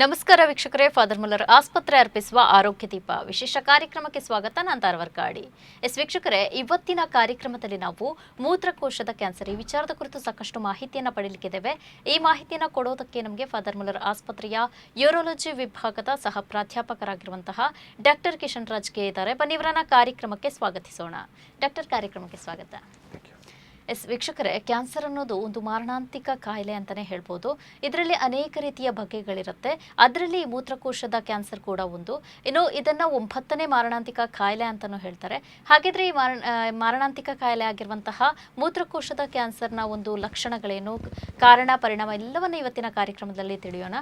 ನಮಸ್ಕಾರ ವೀಕ್ಷಕರೇ, father Muller ಆಸ್ಪತ್ರೆ ಅರ್ಪಿಸುವ ಆರೋಗ್ಯ ದೀಪ ವಿಶೇಷ ಕಾರ್ಯಕ್ರಮಕ್ಕೆ ಸ್ವಾಗತ. ನಾನು ತಾರವರ್ಕಾಡಿ. ವೀಕ್ಷಕರೇ, ಇವತ್ತಿನ ಕಾರ್ಯಕ್ರಮದಲ್ಲಿ ನಾವು ಮೂತ್ರಕೋಶದ ಕ್ಯಾನ್ಸರ್ ಈ ವಿಚಾರದ ಕುರಿತು ಸಾಕಷ್ಟು ಮಾಹಿತಿಯನ್ನು ಪಡೆಯಲಿಕ್ಕಿದ್ದೇವೆ. ಈ ಮಾಹಿತಿಯನ್ನು ಕೊಡೋದಕ್ಕೆ ನಮಗೆ ಫಾದರ್ ಮುಲ್ಲರ್ ಆಸ್ಪತ್ರೆಯ ಯೂರಾಲಜಿ ವಿಭಾಗದ ಸಹ ಪ್ರಾಧ್ಯಾಪಕರಾಗಿರುವಂತಹ ಡಾಕ್ಟರ್ ಕಿಶನ್ ರಾಜ್ ಕೆ ಇದ್ದಾರೆ. ಬನ್ನಿ ಇವರನ್ನ ಕಾರ್ಯಕ್ರಮಕ್ಕೆ ಸ್ವಾಗತಿಸೋಣ. ಡಾಕ್ಟರ್, ಕಾರ್ಯಕ್ರಮಕ್ಕೆ ಸ್ವಾಗತ. ವೀಕ್ಷಕರೇ, ಕ್ಯಾನ್ಸರ್ ಅನ್ನೋದು ಒಂದು ಮಾರಣಾಂತಿಕ ಕಾಯಿಲೆ ಅಂತಾನೆ ಹೇಳ್ಬೋದು. ಇದರಲ್ಲಿ ಅನೇಕ ರೀತಿಯ ಬಗೆಗಳಿರುತ್ತೆ. ಅದರಲ್ಲಿ ಮೂತ್ರಕೋಶದ ಕ್ಯಾನ್ಸರ್ ಕೂಡ ಒಂದು. ಇನ್ನು ಇದನ್ನ 9ನೇ ಮಾರಣಾಂತಿಕ ಕಾಯಿಲೆ ಅಂತಾನೂ ಹೇಳ್ತಾರೆ. ಹಾಗಿದ್ರೆ ಈ ಮಾರಣಾಂತಿಕ ಕಾಯಿಲೆ ಆಗಿರುವಂತಹ ಮೂತ್ರಕೋಶದ ಕ್ಯಾನ್ಸರ್ನ ಒಂದು ಲಕ್ಷಣಗಳೇನು, ಕಾರಣ, ಪರಿಣಾಮ ಎಲ್ಲವನ್ನ ಇವತ್ತಿನ ಕಾರ್ಯಕ್ರಮದಲ್ಲಿ ತಿಳಿಯೋಣ.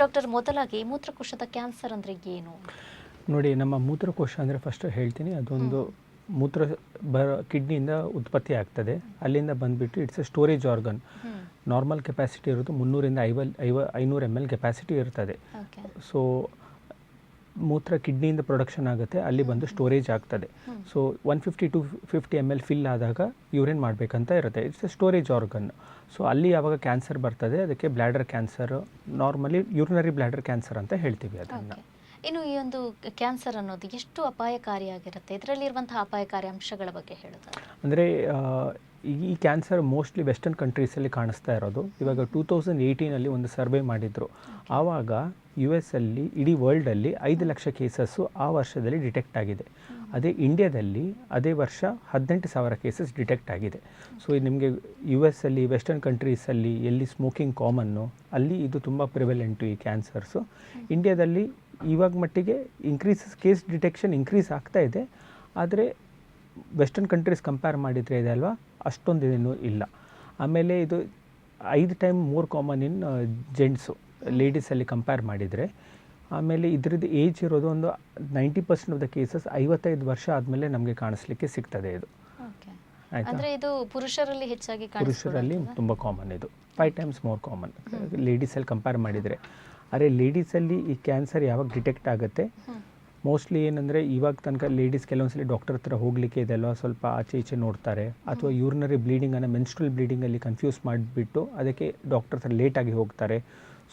ಡಾಕ್ಟರ್, ಮೊದಲಾಗಿ ಮೂತ್ರಕೋಶದ ಕ್ಯಾನ್ಸರ್ ಅಂದ್ರೆ ಏನು? ನೋಡಿ, ನಮ್ಮ ಮೂತ್ರಕೋಶ ಅಂದರೆ ಫಸ್ಟ್ ಹೇಳ್ತೀನಿ, ಅದೊಂದು ಮೂತ್ರ ಕಿಡ್ನಿಯಿಂದ ಉತ್ಪತ್ತಿ ಆಗ್ತದೆ. ಅಲ್ಲಿಂದ ಬಂದುಬಿಟ್ಟು it's A storage organ. Normal capacity ಇರೋದು 300 to 500 ml ಕೆಪಾಸಿಟಿ ಇರ್ತದೆ. ಸೊ ಮೂತ್ರ ಕಿಡ್ನಿಯಿಂದ ಪ್ರೊಡಕ್ಷನ್ ಆಗುತ್ತೆ, ಅಲ್ಲಿ ಬಂದು ಸ್ಟೋರೇಜ್ ಆಗ್ತದೆ. ಸೊ 150 to 50 ml ಫಿಲ್ ಆದಾಗ ಯೂರಿನ್ ಮಾಡಬೇಕಂತ ಇರುತ್ತೆ. It's A storage organ. So ಅಲ್ಲಿ ಯಾವಾಗ ಕ್ಯಾನ್ಸರ್ ಬರ್ತದೆ ಅದಕ್ಕೆ bladder cancer, normally urinary bladder cancer ಅಂತ ಹೇಳ್ತೀವಿ ಅದನ್ನು. ಇನ್ನು ಈ ಒಂದು ಕ್ಯಾನ್ಸರ್ ಅನ್ನೋದು ಎಷ್ಟು ಅಪಾಯಕಾರಿಯಾಗಿರುತ್ತೆ? ಇದರಲ್ಲಿರುವಂತಹ ಅಪಾಯಕಾರಿ ಅಂಶಗಳ ಬಗ್ಗೆ ಹೇಳೋದಾದ್ರೆ ಅಂದರೆ ಈ ಕ್ಯಾನ್ಸರ್ ಮೋಸ್ಟ್ಲಿ ವೆಸ್ಟರ್ನ್ ಕಂಟ್ರೀಸಲ್ಲಿ ಕಾಣಿಸ್ತಾ ಇರೋದು. ಇವಾಗ 2018 ಒಂದು ಸರ್ವೆ ಮಾಡಿದರು. ಆವಾಗ US ಅಲ್ಲಿ ಇಡೀ ವರ್ಲ್ಡಲ್ಲಿ 5 ಲಕ್ಷ ಕೇಸಸ್ಸು ಆ ವರ್ಷದಲ್ಲಿ ಡಿಟೆಕ್ಟ್ ಆಗಿದೆ. ಅದೇ ಇಂಡಿಯಾದಲ್ಲಿ ಅದೇ ವರ್ಷ 18,000 ಕೇಸಸ್ ಡಿಟೆಕ್ಟ್ ಆಗಿದೆ. ಸೊ ನಿಮಗೆ US ಅಲ್ಲಿ ವೆಸ್ಟರ್ನ್ ಕಂಟ್ರೀಸಲ್ಲಿ ಎಲ್ಲಿ ಸ್ಮೋಕಿಂಗ್ ಕಾಮನ್ನು, ಅಲ್ಲಿ ಇದು ತುಂಬ ಪ್ರಿವೆಲೆಂಟು ಈ ಕ್ಯಾನ್ಸರ್ಸು. ಇಂಡಿಯಾದಲ್ಲಿ ಇವಾಗ ಮಟ್ಟಿಗೆ ಕೇಸ್ ಡಿಟೆಕ್ಷನ್ ಇನ್ಕ್ರೀಸ್ ಆಗ್ತಾ ಇದೆ. ಆದರೆ ವೆಸ್ಟರ್ನ್ ಕಂಟ್ರೀಸ್ ಕಂಪೇರ್ ಮಾಡಿದರೆ ಇದೆ ಅಲ್ವಾ, ಅಷ್ಟೊಂದೇನೂ ಇಲ್ಲ. ಆಮೇಲೆ ಇದು 5 times more common in gents, ಲೇಡೀಸಲ್ಲಿ ಕಂಪೇರ್ ಮಾಡಿದರೆ. ಆಮೇಲೆ ಇದರದ್ದು ಏಜ್ ಇರೋದು ಒಂದು 90% ಆಫ್ ದ ಕೇಸಸ್ 55 ವರ್ಷ ಆದಮೇಲೆ ನಮಗೆ ಕಾಣಿಸ್ಲಿಕ್ಕೆ ಸಿಗ್ತದೆ ಇದು. ಅಂದರೆ ಇದು ಪುರುಷರಲ್ಲಿ ಹೆಚ್ಚಾಗಿ ಪುರುಷರಲ್ಲಿ ತುಂಬ ಕಾಮನ್, ಇದು 5 times ಮೋರ್ ಕಾಮನ್ ಲೇಡೀಸಲ್ಲಿ ಕಂಪೇರ್ ಮಾಡಿದರೆ. ಆದರೆ ಲೇಡೀಸಲ್ಲಿ ಈ ಕ್ಯಾನ್ಸರ್ ಯಾವಾಗ ಡಿಟೆಕ್ಟ್ ಆಗುತ್ತೆ, ಮೋಸ್ಟ್ಲಿ ಏನಂದರೆ ಇವಾಗ ತನಕ ಲೇಡೀಸ್ ಕೆಲವೊಂದ್ಸಲಿ ಡಾಕ್ಟರ್ ಹತ್ರ ಹೋಗಲಿಕ್ಕೆ ಇದೆಲ್ಲ ಸ್ವಲ್ಪ ಆಚೆ ಈಚೆ ನೋಡ್ತಾರೆ, ಅಥವಾ ಯೂರಿನರಿ ಬ್ಲೀಡಿಂಗನ್ನು ಮೆನ್ಸ್ಟ್ರಲ್ ಬ್ಲೀಡಿಂಗಲ್ಲಿ ಕನ್ಫ್ಯೂಸ್ ಮಾಡಿಬಿಟ್ಟು ಅದಕ್ಕೆ ಡಾಕ್ಟರ್ ಹತ್ರ ಲೇಟಾಗಿ ಹೋಗ್ತಾರೆ.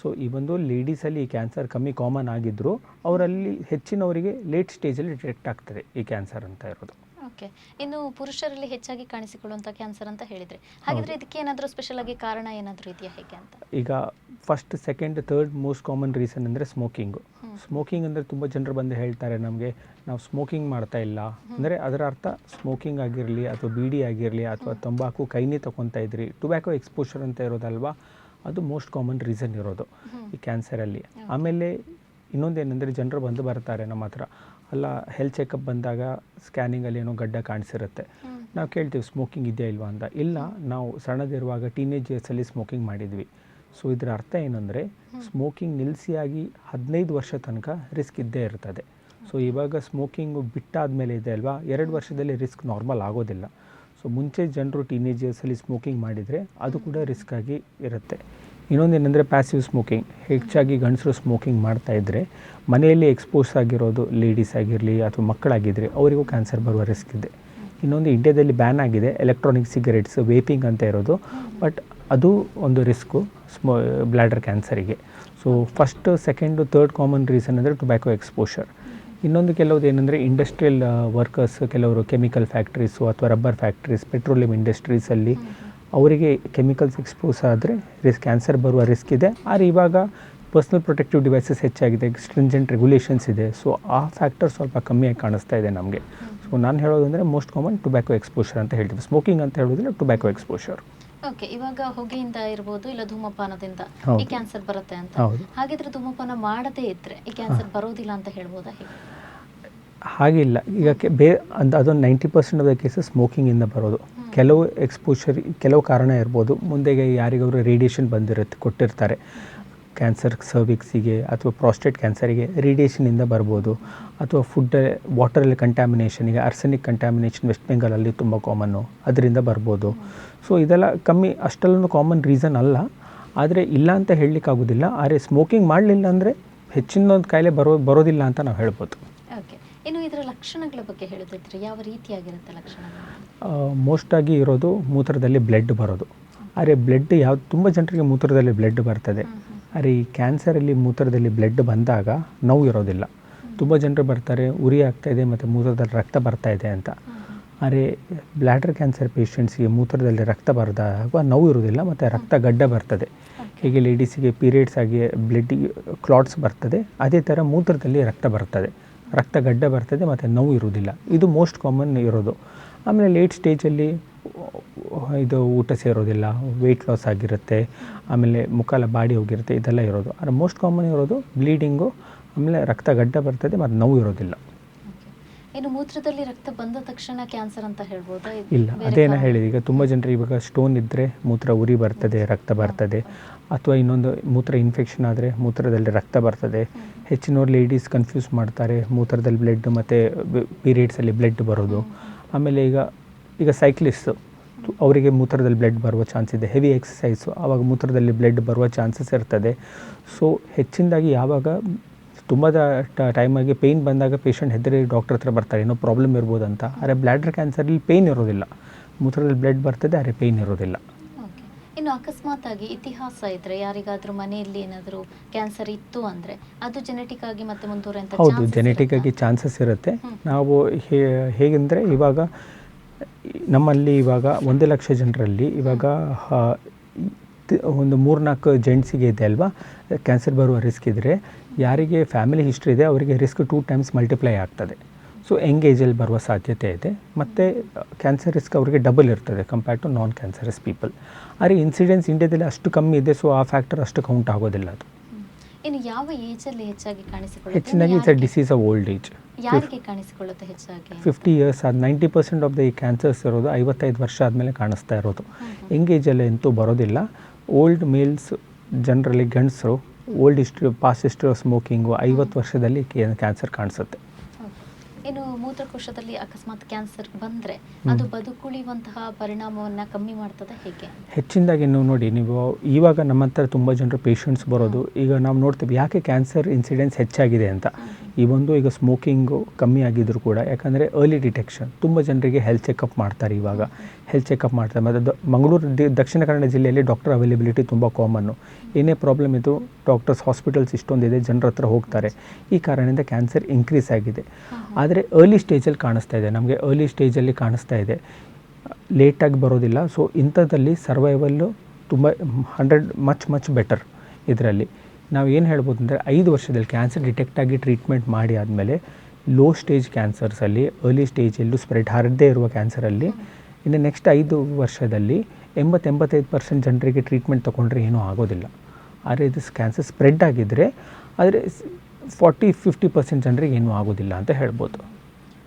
ಸೊ ಈ ಒಂದು ಲೇಡೀಸಲ್ಲಿ ಈ ಕ್ಯಾನ್ಸರ್ ಕಮ್ಮಿ ಕಾಮನ್ ಆಗಿದ್ದರೂ ಅವರಲ್ಲಿ ಹೆಚ್ಚಿನವರಿಗೆ ಲೇಟ್ ಸ್ಟೇಜಲ್ಲಿ ಡಿಟೆಕ್ಟ್ ಆಗ್ತದೆ ಈ ಕ್ಯಾನ್ಸರ್ ಅಂತ ಇರೋದು. ಓಕೆ. ಇನ್ನು ಪುರುಷರಲ್ಲಿ ಹೆಚ್ಚಾಗಿ ಕಾಣಿಸಿಕೊಳ್ಳುವಂಥ ಕ್ಯಾನ್ಸರ್ ಅಂತ ಹೇಳಿದರೆ, ಹಾಗಿದ್ರೆ ಇದಕ್ಕೆ ಏನಾದರೂ ಸ್ಪೆಷಲ್ ಆಗಿ ಕಾರಣ ಏನಾದರೂ ಇದೆಯಾ ಹೇಗೆ ಅಂತ? ಈಗ first, second, third most common reason ಅಂದರೆ ಸ್ಮೋಕಿಂಗು. ಸ್ಮೋಕಿಂಗ್ ಅಂದರೆ ತುಂಬ ಜನರು ಬಂದು ಹೇಳ್ತಾರೆ ನಮಗೆ, ನಾವು ಸ್ಮೋಕಿಂಗ್ ಮಾಡ್ತಾ ಇಲ್ಲ ಅಂದರೆ ಅದರ ಅರ್ಥ ಸ್ಮೋಕಿಂಗ್ ಆಗಿರಲಿ ಅಥವಾ ಬೀಡಿ ಆಗಿರಲಿ ಅಥವಾ ತಂಬಾಕು ಕೈನೇ ತೊಗೊತಾ ಇದ್ರಿ, ಟೊಬ್ಯಾಕೋ ಎಕ್ಸ್ಪೋಷರ್ ಅಂತ ಇರೋದಲ್ವಾ, ಅದು ಮೋಸ್ಟ್ ಕಾಮನ್ ರೀಸನ್ ಇರೋದು ಈ ಕ್ಯಾನ್ಸರಲ್ಲಿ. ಆಮೇಲೆ ಇನ್ನೊಂದೇನೆಂದರೆ ಜನರು ಬಂದು ಬರ್ತಾರೆ ನಮ್ಮ ಹತ್ರ, ಅಲ್ಲ ಹೆಲ್ತ್ ಚೆಕಪ್ ಬಂದಾಗ ಸ್ಕ್ಯಾನಿಂಗಲ್ಲಿ ಏನೋ ಗಡ್ಡ ಕಾಣಿಸಿರುತ್ತೆ. ನಾವು ಕೇಳ್ತೀವಿ ಸ್ಮೋಕಿಂಗ್ ಇದೆಯಾ ಇಲ್ವಾ ಅಂತ. ಇಲ್ಲ, ನಾವು ಸಣ್ಣದಿರುವಾಗ ಟೀನೇಜ್ ಇಯರ್ಸಲ್ಲಿ ಸ್ಮೋಕಿಂಗ್ ಮಾಡಿದ್ವಿ. ಸೊ ಇದರ ಅರ್ಥ ಏನಂದರೆ ಸ್ಮೋಕಿಂಗ್ ನಿಲ್ಲಿಸಿಯಾಗಿ 15 ವರ್ಷ ತನಕ ರಿಸ್ಕ್ ಇದ್ದೇ ಇರ್ತದೆ. ಸೊ ಇವಾಗ ಸ್ಮೋಕಿಂಗು ಬಿಟ್ಟಾದಮೇಲೆ ಇದೆ ಅಲ್ವಾ, 2 ವರ್ಷದಲ್ಲಿ ರಿಸ್ಕ್ ನಾರ್ಮಲ್ ಆಗೋದಿಲ್ಲ. ಸೊ ಮುಂಚೆ ಜನರು ಟೀನೇಜ್ ಇಯರ್ಸಲ್ಲಿ ಸ್ಮೋಕಿಂಗ್ ಮಾಡಿದರೆ ಅದು ಕೂಡ ರಿಸ್ಕ್ ಆಗಿ ಇರುತ್ತೆ. ಇನ್ನೊಂದೇನೆಂದರೆ ಪ್ಯಾಸಿವ್ ಸ್ಮೋಕಿಂಗ್. ಹೆಚ್ಚಾಗಿ ಗಂಡಸರು ಸ್ಮೋಕಿಂಗ್ ಮಾಡ್ತಾಯಿದ್ರೆ ಮನೆಯಲ್ಲಿ ಎಕ್ಸ್ಪೋಸ್ ಆಗಿರೋದು ಲೇಡೀಸ್ ಆಗಿರಲಿ ಅಥವಾ ಮಕ್ಕಳಾಗಿದ್ದರೆ ಅವರಿಗೂ ಕ್ಯಾನ್ಸರ್ ಬರುವ ರಿಸ್ಕ್ ಇದೆ. ಇನ್ನೊಂದು, ಇಂಡಿಯಾದಲ್ಲಿ ಬ್ಯಾನ್ ಆಗಿದೆ ಎಲೆಕ್ಟ್ರಾನಿಕ್ ಸಿಗರೇಟ್ಸ್, ವೇಪಿಂಗ್ ಅಂತ ಇರೋದು, ಬಟ್ ಅದು ಒಂದು ರಿಸ್ಕು ಬ್ಲ್ಯಾಡರ್ ಕ್ಯಾನ್ಸರಿಗೆ. So first, second, third common reason ಅಂದರೆ ಟೊಬ್ಯಾಕೋ ಎಕ್ಸ್ಪೋಷರ್. ಇನ್ನೊಂದು ಕೆಲವ್ದು ಏನಂದರೆ ಇಂಡಸ್ಟ್ರಿಯಲ್ ವರ್ಕರ್ಸ್, ಕೆಲವರು ಕೆಮಿಕಲ್ ಫ್ಯಾಕ್ಟ್ರೀಸು ಅಥವಾ ರಬ್ಬರ್ ಫ್ಯಾಕ್ಟ್ರೀಸ್, ಪೆಟ್ರೋಲಿಯಂ ಇಂಡಸ್ಟ್ರೀಸಲ್ಲಿ ಅವರಿಗೆ ಕೆಮಿಕಲ್ಸ್ ಎಕ್ಸ್ಪೋಸ್ ಆದರೆ ಕ್ಯಾನ್ಸರ್ ಬರುವ ರಿಸ್ಕ್ ಇದೆ. ಆದರೆ ಇವಾಗ ಪರ್ಸ್ನಲ್ ಪ್ರೊಟೆಕ್ಟಿವ್ ಡಿವೈಸಸ್ ಹೆಚ್ಚಾಗಿದೆ, ಸ್ಟ್ರಿಂಜೆಂಟ್ ರೆಗ್ಯುಲೇಷನ್ಸ್ ಇದೆ. ಸೊ ಆ ಫ್ಯಾಕ್ಟರ್ ಸ್ವಲ್ಪ ಕಮ್ಮಿಯಾಗಿ ಕಾಣಿಸ್ತಾ ಇದೆ ನಮಗೆ. ಸೊ ನಾನು ಹೇಳೋದು ಅಂದರೆ ಮೋಸ್ಟ್ ಕಾಮನ್ ಟೊಬ್ಯಾಕೋ ಎಕ್ಸ್ಪೋಷರ್ ಅಂತ ಹೇಳ್ತೀವಿ. ಸ್ಮೋಕಿಂಗ್ ಅಂತ ಹೇಳೋದಿಲ್ಲ, ಟೊಬ್ಯಾಕೋ ಎಕ್ಸ್ಪೋಷರ್. ಓಕೆ. ಇವಾಗ ಹೊಗೆಯಿಂದ ಇರ್ಬೋದು, ಇಲ್ಲ ಧೂಮಪಾನದಿಂದ ಈ ಕ್ಯಾನ್ಸರ್ ಬರುತ್ತೆ ಅಂತ. ಹಾಗಿದ್ರೆ ಧೂಮಪಾನ ಮಾಡದೇ ಇದ್ರೆ ಈ ಕ್ಯಾನ್ಸರ್ ಬರೋದಿಲ್ಲ ಅಂತ ಹೇಳ್ಬೋದಾ? ಹಾಗಿಲ್ಲ. ಈಗ ಅದೊಂದು 90% ಆಫ್ ದ ಕೇಸಸ್ ಸ್ಮೋಕಿಂಗಿಂದ ಬರೋದು. ಕೆಲವು ಎಕ್ಸ್ಪೋಷರ್, ಕೆಲವು ಕಾರಣ ಇರ್ಬೋದು. ಮುಂದೆಗೆ ಯಾರಿಗಾದ್ರು ರೇಡಿಯೇಷನ್ ಕೊಟ್ಟಿರ್ತಾರೆ ಕ್ಯಾನ್ಸರ್, ಸರ್ವಿಕ್ಸಿಗೆ ಅಥವಾ ಪ್ರಾಸ್ಟೇಟ್ ಕ್ಯಾನ್ಸರಿಗೆ ರೇಡಿಯೇಷನಿಂದ ಬರ್ಬೋದು. ಅಥವಾ ವಾಟರಲ್ಲಿ ಕಂಟ್ಯಾಮಿನೇಷನಿಗೆ, ಆರ್ಸೆನಿಕ್ ಕಂಟ್ಯಾಮಿನೇಷನ್ ವೆಸ್ಟ್ ಬೆಂಗಾಲಲ್ಲಿ ತುಂಬ ಕಾಮನ್ನು, ಅದರಿಂದ ಬರ್ಬೋದು. ಸೊ ಇದೆಲ್ಲ ಕಮ್ಮಿ, ಅಷ್ಟೊಂದು ಕಾಮನ್ ರೀಸನ್ ಅಲ್ಲ. ಆದರೆ ಇಲ್ಲ ಅಂತ ಹೇಳಲಿಕ್ಕಾಗೋದಿಲ್ಲ. ಆದರೆ ಸ್ಮೋಕಿಂಗ್ ಮಾಡಲಿಲ್ಲ ಅಂದರೆ ಹೆಚ್ಚಿನೊಂದು ಕಾಯಿಲೆ ಬರೋದಿಲ್ಲ ಅಂತ ನಾವು ಹೇಳ್ಬೋದು. ಓಕೆ. ಇನ್ನು ಇದರ ಲಕ್ಷಣಗಳ ಬಗ್ಗೆ ಹೇಳೋದಿದ್ರೆ ಯಾವ ರೀತಿಯಾಗಿರುತ್ತೆ ಲಕ್ಷಣಗಳು? ಮೋಸ್ಟಾಗಿ ಇರೋದು ಮೂತ್ರದಲ್ಲಿ ಬ್ಲಡ್ ಬರೋದು. ಆದರೆ ಬ್ಲಡ್ ತುಂಬ ಜನರಿಗೆ ಮೂತ್ರದಲ್ಲಿ ಬ್ಲಡ್ ಬರ್ತದೆ. ಆದರೆ ಈ ಕ್ಯಾನ್ಸರಲ್ಲಿ ಮೂತ್ರದಲ್ಲಿ ಬ್ಲಡ್ ಬಂದಾಗ ನೋವು ಇರೋದಿಲ್ಲ. ತುಂಬ ಜನರು ಬರ್ತಾರೆ, ಉರಿ ಆಗ್ತಾಯಿದೆ ಮತ್ತು ಮೂತ್ರದಲ್ಲಿ ರಕ್ತ ಬರ್ತಾಯಿದೆ ಅಂತ. ಆದರೆ ಬ್ಲ್ಯಾಡರ್ ಕ್ಯಾನ್ಸರ್ ಪೇಷಂಟ್ಸ್ಗೆ ಮೂತ್ರದಲ್ಲಿ ರಕ್ತ ಬರೆದಾಗ ನೋವು ಇರೋದಿಲ್ಲ ಮತ್ತು ರಕ್ತ ಗಡ್ಡ ಬರ್ತದೆ. ಹೀಗೆ ಲೇಡೀಸಿಗೆ ಪೀರಿಯಡ್ಸ್ ಆಗಿ ಬ್ಲಡ್ಡಿಗೆ ಕ್ಲಾಟ್ಸ್ ಬರ್ತದೆ, ಅದೇ ಥರ ಮೂತ್ರದಲ್ಲಿ ರಕ್ತ ಬರ್ತದೆ, ರಕ್ತ ಗಡ್ಡ ಬರ್ತದೆ ಮತ್ತು ನೋವು ಇರೋದಿಲ್ಲ. ಇದು ಮೋಸ್ಟ್ ಕಾಮನ್ ಇರೋದು. ಆಮೇಲೆ ಲೇಟ್ ಸ್ಟೇಜಲ್ಲಿ ಇದು ಊಟ ಸೇರೋದಿಲ್ಲ, ವೆಯ್ಟ್ ಲಾಸ್ ಆಗಿರುತ್ತೆ, ಆಮೇಲೆ ಮುಖಾಲ ಬಾಡಿ ಹೋಗಿರುತ್ತೆ, ಇದೆಲ್ಲ ಇರೋದು. ಆದರೆ ಮೋಸ್ಟ್ ಕಾಮನ್ ಇರೋದು ಬ್ಲೀಡಿಂಗು, ಆಮೇಲೆ ರಕ್ತ ಗಡ್ಡ ಬರ್ತದೆ ಮತ್ತು ನೋವು ಇರೋದಿಲ್ಲ. ಇನ್ನು ಮೂತ್ರದಲ್ಲಿ ರಕ್ತ ಬಂದ ತಕ್ಷಣ ಕ್ಯಾನ್ಸರ್ ಅಂತ ಹೇಳ್ಬೋದಾ? ಇಲ್ಲ, ಅದೇನ ಹೇಳಿದೆ, ಈಗ ತುಂಬ ಜನರು ಇವಾಗ ಸ್ಟೋನ್ ಇದ್ದರೆ ಮೂತ್ರ ಉರಿ ಬರ್ತದೆ, ರಕ್ತ ಬರ್ತದೆ, ಅಥವಾ ಇನ್ನೊಂದು ಮೂತ್ರ ಇನ್ಫೆಕ್ಷನ್ ಆದರೆ ಮೂತ್ರದಲ್ಲಿ ರಕ್ತ ಬರ್ತದೆ. ಹೆಚ್ಚಿನವ್ರು ಲೇಡೀಸ್ ಕನ್ಫ್ಯೂಸ್ ಮಾಡ್ತಾರೆ, ಮೂತ್ರದಲ್ಲಿ ಬ್ಲಡ್ ಮತ್ತು ಪೀರಿಯಡ್ಸಲ್ಲಿ ಬ್ಲಡ್ ಬರೋದು. ಆಮೇಲೆ ಈಗ ಸೈಕ್ಲಿಸ್ಟು ಅವರಿಗೆ ಮೂತ್ರದಲ್ಲಿ ಬ್ಲಡ್ ಬರುವ ಚಾನ್ಸ್ ಇದೆ, ಹೆವಿ ಎಕ್ಸಸೈಸು, ಆವಾಗ ಮೂತ್ರದಲ್ಲಿ ಬ್ಲಡ್ ಬರುವ ಚಾನ್ಸಸ್ ಇರ್ತದೆ. ಸೊ ಹೆಚ್ಚಿನದಾಗಿ ಯಾವಾಗ ತುಂಬ ಟೈಮಾಗಿ ಪೇಯ್ನ್ ಬಂದಾಗ ಪೇಷಂಟ್ ಹೆದರಿ ಡಾಕ್ಟರ್ ಹತ್ರ ಬರ್ತಾರೆ, ಏನೋ ಪ್ರಾಬ್ಲಮ್ ಇರ್ಬೋದು ಅಂತ. ಆದರೆ ಬ್ಲ್ಯಾಡರ್ ಕ್ಯಾನ್ಸರಲ್ಲಿ ಪೇಯ್ನ್ ಇರೋದಿಲ್ಲ, ಮೂತ್ರದಲ್ಲಿ ಬ್ಲಡ್ ಬರ್ತದೆ, ಆದರೆ ಪೇಯ್ನ್ ಇರೋದಿಲ್ಲ. ಇನ್ನು ಅಕಸ್ಮಾತ್ ಆಗಿ ಇತಿಹಾಸ ಇದ್ದರೆ ಯಾರಿಗಾದರೂ ಮನೆಯಲ್ಲಿ ಏನಾದರೂ ಕ್ಯಾನ್ಸರ್ ಇತ್ತು ಅಂದರೆ ಅದು ಜೆನೆಟಿಕ್ ಆಗಿ ಮತ್ತೆ ಮುಂದುವರೆಯುವಂಥ? ಹೌದು, ಜೆನೆಟಿಕ್ ಆಗಿ ಚಾನ್ಸಸ್ ಇರುತ್ತೆ. ನಾವು ಹೇಗೆಂದರೆ ಇವಾಗ ನಮ್ಮಲ್ಲಿ ಇವಾಗ 1 ಲಕ್ಷ ಜನರಲ್ಲಿ ಇವಾಗ ಒಂದು 3-4 ಜೆಂಟ್ಸಿಗೆ ಇದೆ ಅಲ್ವಾ ಕ್ಯಾನ್ಸರ್ ಬರುವ ರಿಸ್ಕ್ ಇದ್ದರೆ, ಯಾರಿಗೆ ಫ್ಯಾಮಿಲಿ ಹಿಸ್ಟ್ರಿ ಇದೆ ಅವರಿಗೆ ರಿಸ್ಕ್ 2 ಟೈಮ್ಸ್ ಮಲ್ಟಿಪ್ಲೈ ಆಗ್ತದೆ. ಸೊ ಯಂಗ್ ಏಜಲ್ಲಿ ಬರುವ ಸಾಧ್ಯತೆ ಇದೆ. ಮತ್ತು ಕ್ಯಾನ್ಸರ್ ರಿಸ್ಕ್ ಅವರಿಗೆ ಡಬಲ್ ಇರ್ತದೆ compared to non cancerous people. ಆದರೆ ಇನ್ಸಿಡೆನ್ಸ್ ಇಂಡಿಯಾದಲ್ಲಿ ಅಷ್ಟು ಕಮ್ಮಿ ಇದೆ, ಸೊ ಆ ಫ್ಯಾಕ್ಟರ್ ಅಷ್ಟು ಕೌಂಟ್ ಆಗೋದಿಲ್ಲ. ಅದು ಇನ್ನು ಯಾವ ಏಜಲ್ಲಿ ಹೆಚ್ಚಾಗಿ ಕಾಣಿಸಿಕೊಳ್ಳುತ್ತೆ? ಹೆಚ್ಚಿನಾಗಿ it's a disease of old age. ಯಾರಿಗೆ ಕಾಣಿಸಿಕೊಳ್ಳುತ್ತೆ ಹೆಚ್ಚಾಗಿ? 50 ಇಯರ್ಸ್ ಆದ 90% ಆಫ್ ದ ಈ ಕ್ಯಾನ್ಸರ್ಸ್ ಇರೋದು 55 ವರ್ಷ ಆದಮೇಲೆ ಕಾಣಿಸ್ತಾ ಇರೋದು. ಯಂಗ್ ಏಜಲ್ಲಿ ಅಂತೂ ಬರೋದಿಲ್ಲ. ಓಲ್ಡ್ ಮೇಲ್ಸ್ ಜನರಲಿ ಗಂಡಸರು old history past history of smoking 50 ವರ್ಷದಲ್ಲಿ ಕ್ಯಾನ್ಸರ್ ಕಾಣಿಸುತ್ತೆ. ಇನ್ನು ಮೂತ್ರಕೋಶದಲ್ಲಿ ಅಕಸ್ಮಾತ್ ಕ್ಯಾನ್ಸರ್ ಬಂದರೆ ಅದು ಬದುಕುಳಿಯುವಂತಹ ಪರಿಣಾಮವನ್ನು ಕಮ್ಮಿ ಮಾಡ್ತದೆ ಹೇಗೆ? ಹೆಚ್ಚಿನದಾಗಿ ನೋಡಿ, ನೀವು ಇವಾಗ ನಮ್ಮ ಹತ್ರ ತುಂಬ ಜನರು ಪೇಷಂಟ್ಸ್ ಬರೋದು, ಈಗ ನಾವು ನೋಡ್ತೀವಿ ಯಾಕೆ ಕ್ಯಾನ್ಸರ್ ಇನ್ಸಿಡೆನ್ಸ್ ಹೆಚ್ಚಾಗಿದೆ ಅಂತ. ಈಗ ಸ್ಮೋಕಿಂಗು ಕಮ್ಮಿ ಆಗಿದ್ರು ಕೂಡ, ಯಾಕಂದರೆ ಅರ್ಲಿ ಡಿಟೆಕ್ಷನ್ ತುಂಬ ಜನರಿಗೆ ಹೆಲ್ತ್ ಚೆಕಪ್ ಮಾಡ್ತಾರೆ. ಇವಾಗ ಹೆಲ್ತ್ ಚೆಕಪ್ ಮಾಡ್ತಾರೆ. ಮತ್ತು ಮಂಗಳೂರು ದಕ್ಷಿಣ ಕನ್ನಡ ಜಿಲ್ಲೆಯಲ್ಲಿ ಡಾಕ್ಟರ್ ಅವೈಲೇಬಿಲಿಟಿ ತುಂಬ ಕಾಮನ್ನು. ಏನೇ ಪ್ರಾಬ್ಲಮ್ ಇದು ಡಾಕ್ಟರ್ಸ್ ಹಾಸ್ಪಿಟಲ್ಸ್ ಇಷ್ಟೊಂದಿದೆ, ಜನರ ಹತ್ರ ಹೋಗ್ತಾರೆ. ಈ ಕಾರಣದಿಂದ ಕ್ಯಾನ್ಸರ್ ಇನ್ಕ್ರೀಸ್ ಆಗಿದೆ. ಆದರೆ ಅರ್ಲಿ ಸ್ಟೇಜಲ್ಲಿ ಕಾಣಿಸ್ತಾ ಇದೆ, ನಮಗೆ ಅರ್ಲಿ ಸ್ಟೇಜಲ್ಲಿ ಕಾಣಿಸ್ತಾ ಇದೆ, ಲೇಟಾಗಿ ಬರೋದಿಲ್ಲ. ಸೊ ಇಂಥದ್ದಲ್ಲಿ ಸರ್ವೈವಲ್ಲು ತುಂಬ 100 ಮಚ್ ಬೆಟರ್. ಇದರಲ್ಲಿ ನಾವು ಏನು ಹೇಳ್ಬೋದು ಅಂದರೆ 5 ವರ್ಷದಲ್ಲಿ ಕ್ಯಾನ್ಸರ್ ಡಿಟೆಕ್ಟ್ ಆಗಿ ಟ್ರೀಟ್ಮೆಂಟ್ ಮಾಡಿ ಆದಮೇಲೆ ಲೋ ಸ್ಟೇಜ್ ಕ್ಯಾನ್ಸರ್ಸಲ್ಲಿ, ಅರ್ಲಿ ಸ್ಟೇಜಲ್ಲೂ ಸ್ಪ್ರೆಡ್ ಹರಡದೇ ಇರುವ ಕ್ಯಾನ್ಸರಲ್ಲಿ ಇನ್ನು ನೆಕ್ಸ್ಟ್ 5 ವರ್ಷದಲ್ಲಿ 80-85% ಜನರಿಗೆ ಟ್ರೀಟ್ಮೆಂಟ್ ತೊಗೊಂಡ್ರೆ ಏನೂ ಆಗೋದಿಲ್ಲ. ಆದರೆ ಇದು ಕ್ಯಾನ್ಸರ್ ಸ್ಪ್ರೆಡ್ ಆಗಿದ್ದರೆ ಆದರೆ 40-50% ಜನರಿಗೆ ಏನೂ ಆಗೋದಿಲ್ಲ ಅಂತ ಹೇಳ್ಬೋದು.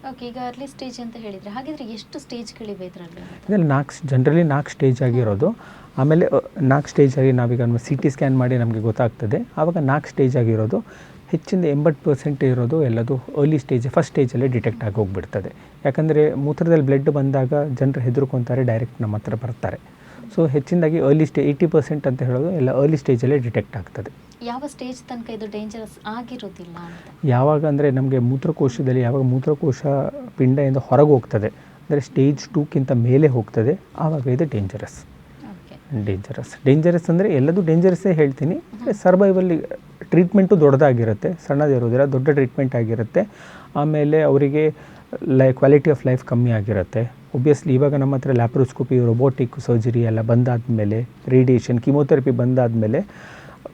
ಓಕೆ, ಈಗ ಅರ್ಲಿ ಸ್ಟೇಜ್ ಅಂತ ಹೇಳಿದರೆ ಹಾಗಿದ್ರೆ ಎಷ್ಟು ಸ್ಟೇಜ್ಗಳಿವೆ ಇದರಲ್ಲಿ? ಇದರಲ್ಲಿ 4 ಸ್ಟೇಜ್ ಆಗಿರೋದು. ಆಮೇಲೆ 4 ಸ್ಟೇಜ್ ಆಗಿ ನಾವೀಗ CT ಸ್ಕ್ಯಾನ್ ಮಾಡಿ ನಮಗೆ ಗೊತ್ತಾಗ್ತದೆ. ಆವಾಗ 4 ಸ್ಟೇಜ್ ಆಗಿರೋದು ಹೆಚ್ಚಿನ 80% ಇರೋದು ಎಲ್ಲದು ಅರ್ಲಿ ಸ್ಟೇಜ್, ಫಸ್ಟ್ ಸ್ಟೇಜಲ್ಲೇ ಡಿಟೆಕ್ಟ್ ಆಗಿ ಹೋಗಿಬಿಡ್ತದೆ. ಯಾಕಂದರೆ ಮೂತ್ರದಲ್ಲಿ ಬ್ಲಡ್ ಬಂದಾಗ ಜನರು ಹೆದರ್ಕೊತಾರೆ, ಡೈರೆಕ್ಟ್ ನಮ್ಮ ಹತ್ರ ಬರ್ತಾರೆ. ಸೊ ಹೆಚ್ಚಿನದಾಗಿ ಅರ್ಲಿ 80% ಅಂತ ಹೇಳೋದು ಎಲ್ಲ ಅರ್ಲಿ ಸ್ಟೇಜಲ್ಲೇ ಡಿಟೆಕ್ಟ್ ಆಗ್ತದೆ. ಯಾವ ಸ್ಟೇಜ್ ತನಕ ಇದು ಡೇಂಜರಸ್ ಆಗಿರೋದಿಲ್ಲ ಅಂತ? ಯಾವಾಗ ಅಂದರೆ ನಮಗೆ ಮೂತ್ರಕೋಶದಲ್ಲಿ ಯಾವಾಗ ಮೂತ್ರಕೋಶ ಪಿಂಡದಿಂದ ಹೊರಗೆ ಹೋಗ್ತದೆ, ಅಂದರೆ ಸ್ಟೇಜ್ 2ಕ್ಕಿಂತ ಮೇಲೆ ಹೋಗ್ತದೆ, ಆವಾಗ ಇದು ಡೇಂಜರಸ್ ಅಂದರೆ ಎಲ್ಲದೂ ಡೇಂಜರಸ್ಸೇ ಹೇಳ್ತೀನಿ. ಸರ್ವೈವಲ್ಲಿ ಟ್ರೀಟ್ಮೆಂಟು ದೊಡ್ಡದಾಗಿರುತ್ತೆ, ಸಣ್ಣದಿರೋದಿಲ್ಲ, ದೊಡ್ಡ ಟ್ರೀಟ್ಮೆಂಟ್ ಆಗಿರುತ್ತೆ. ಆಮೇಲೆ ಅವರಿಗೆ ಕ್ವಾಲಿಟಿ ಆಫ್ ಲೈಫ್ ಕಮ್ಮಿ ಆಗಿರುತ್ತೆ. ಒಬ್ವಿಯಸ್ಲಿ ಇವಾಗ ನಮ್ಮ ಹತ್ರ ಲ್ಯಾಪ್ರೋಸ್ಕೋಪಿ, ರೊಬೋಟಿಕ್ ಸರ್ಜರಿ ಎಲ್ಲ ಬಂದಾದಮೇಲೆ, ರೇಡಿಯೇಷನ್, ಕೀಮೋಥೆರಪಿ ಬಂದಾದಮೇಲೆ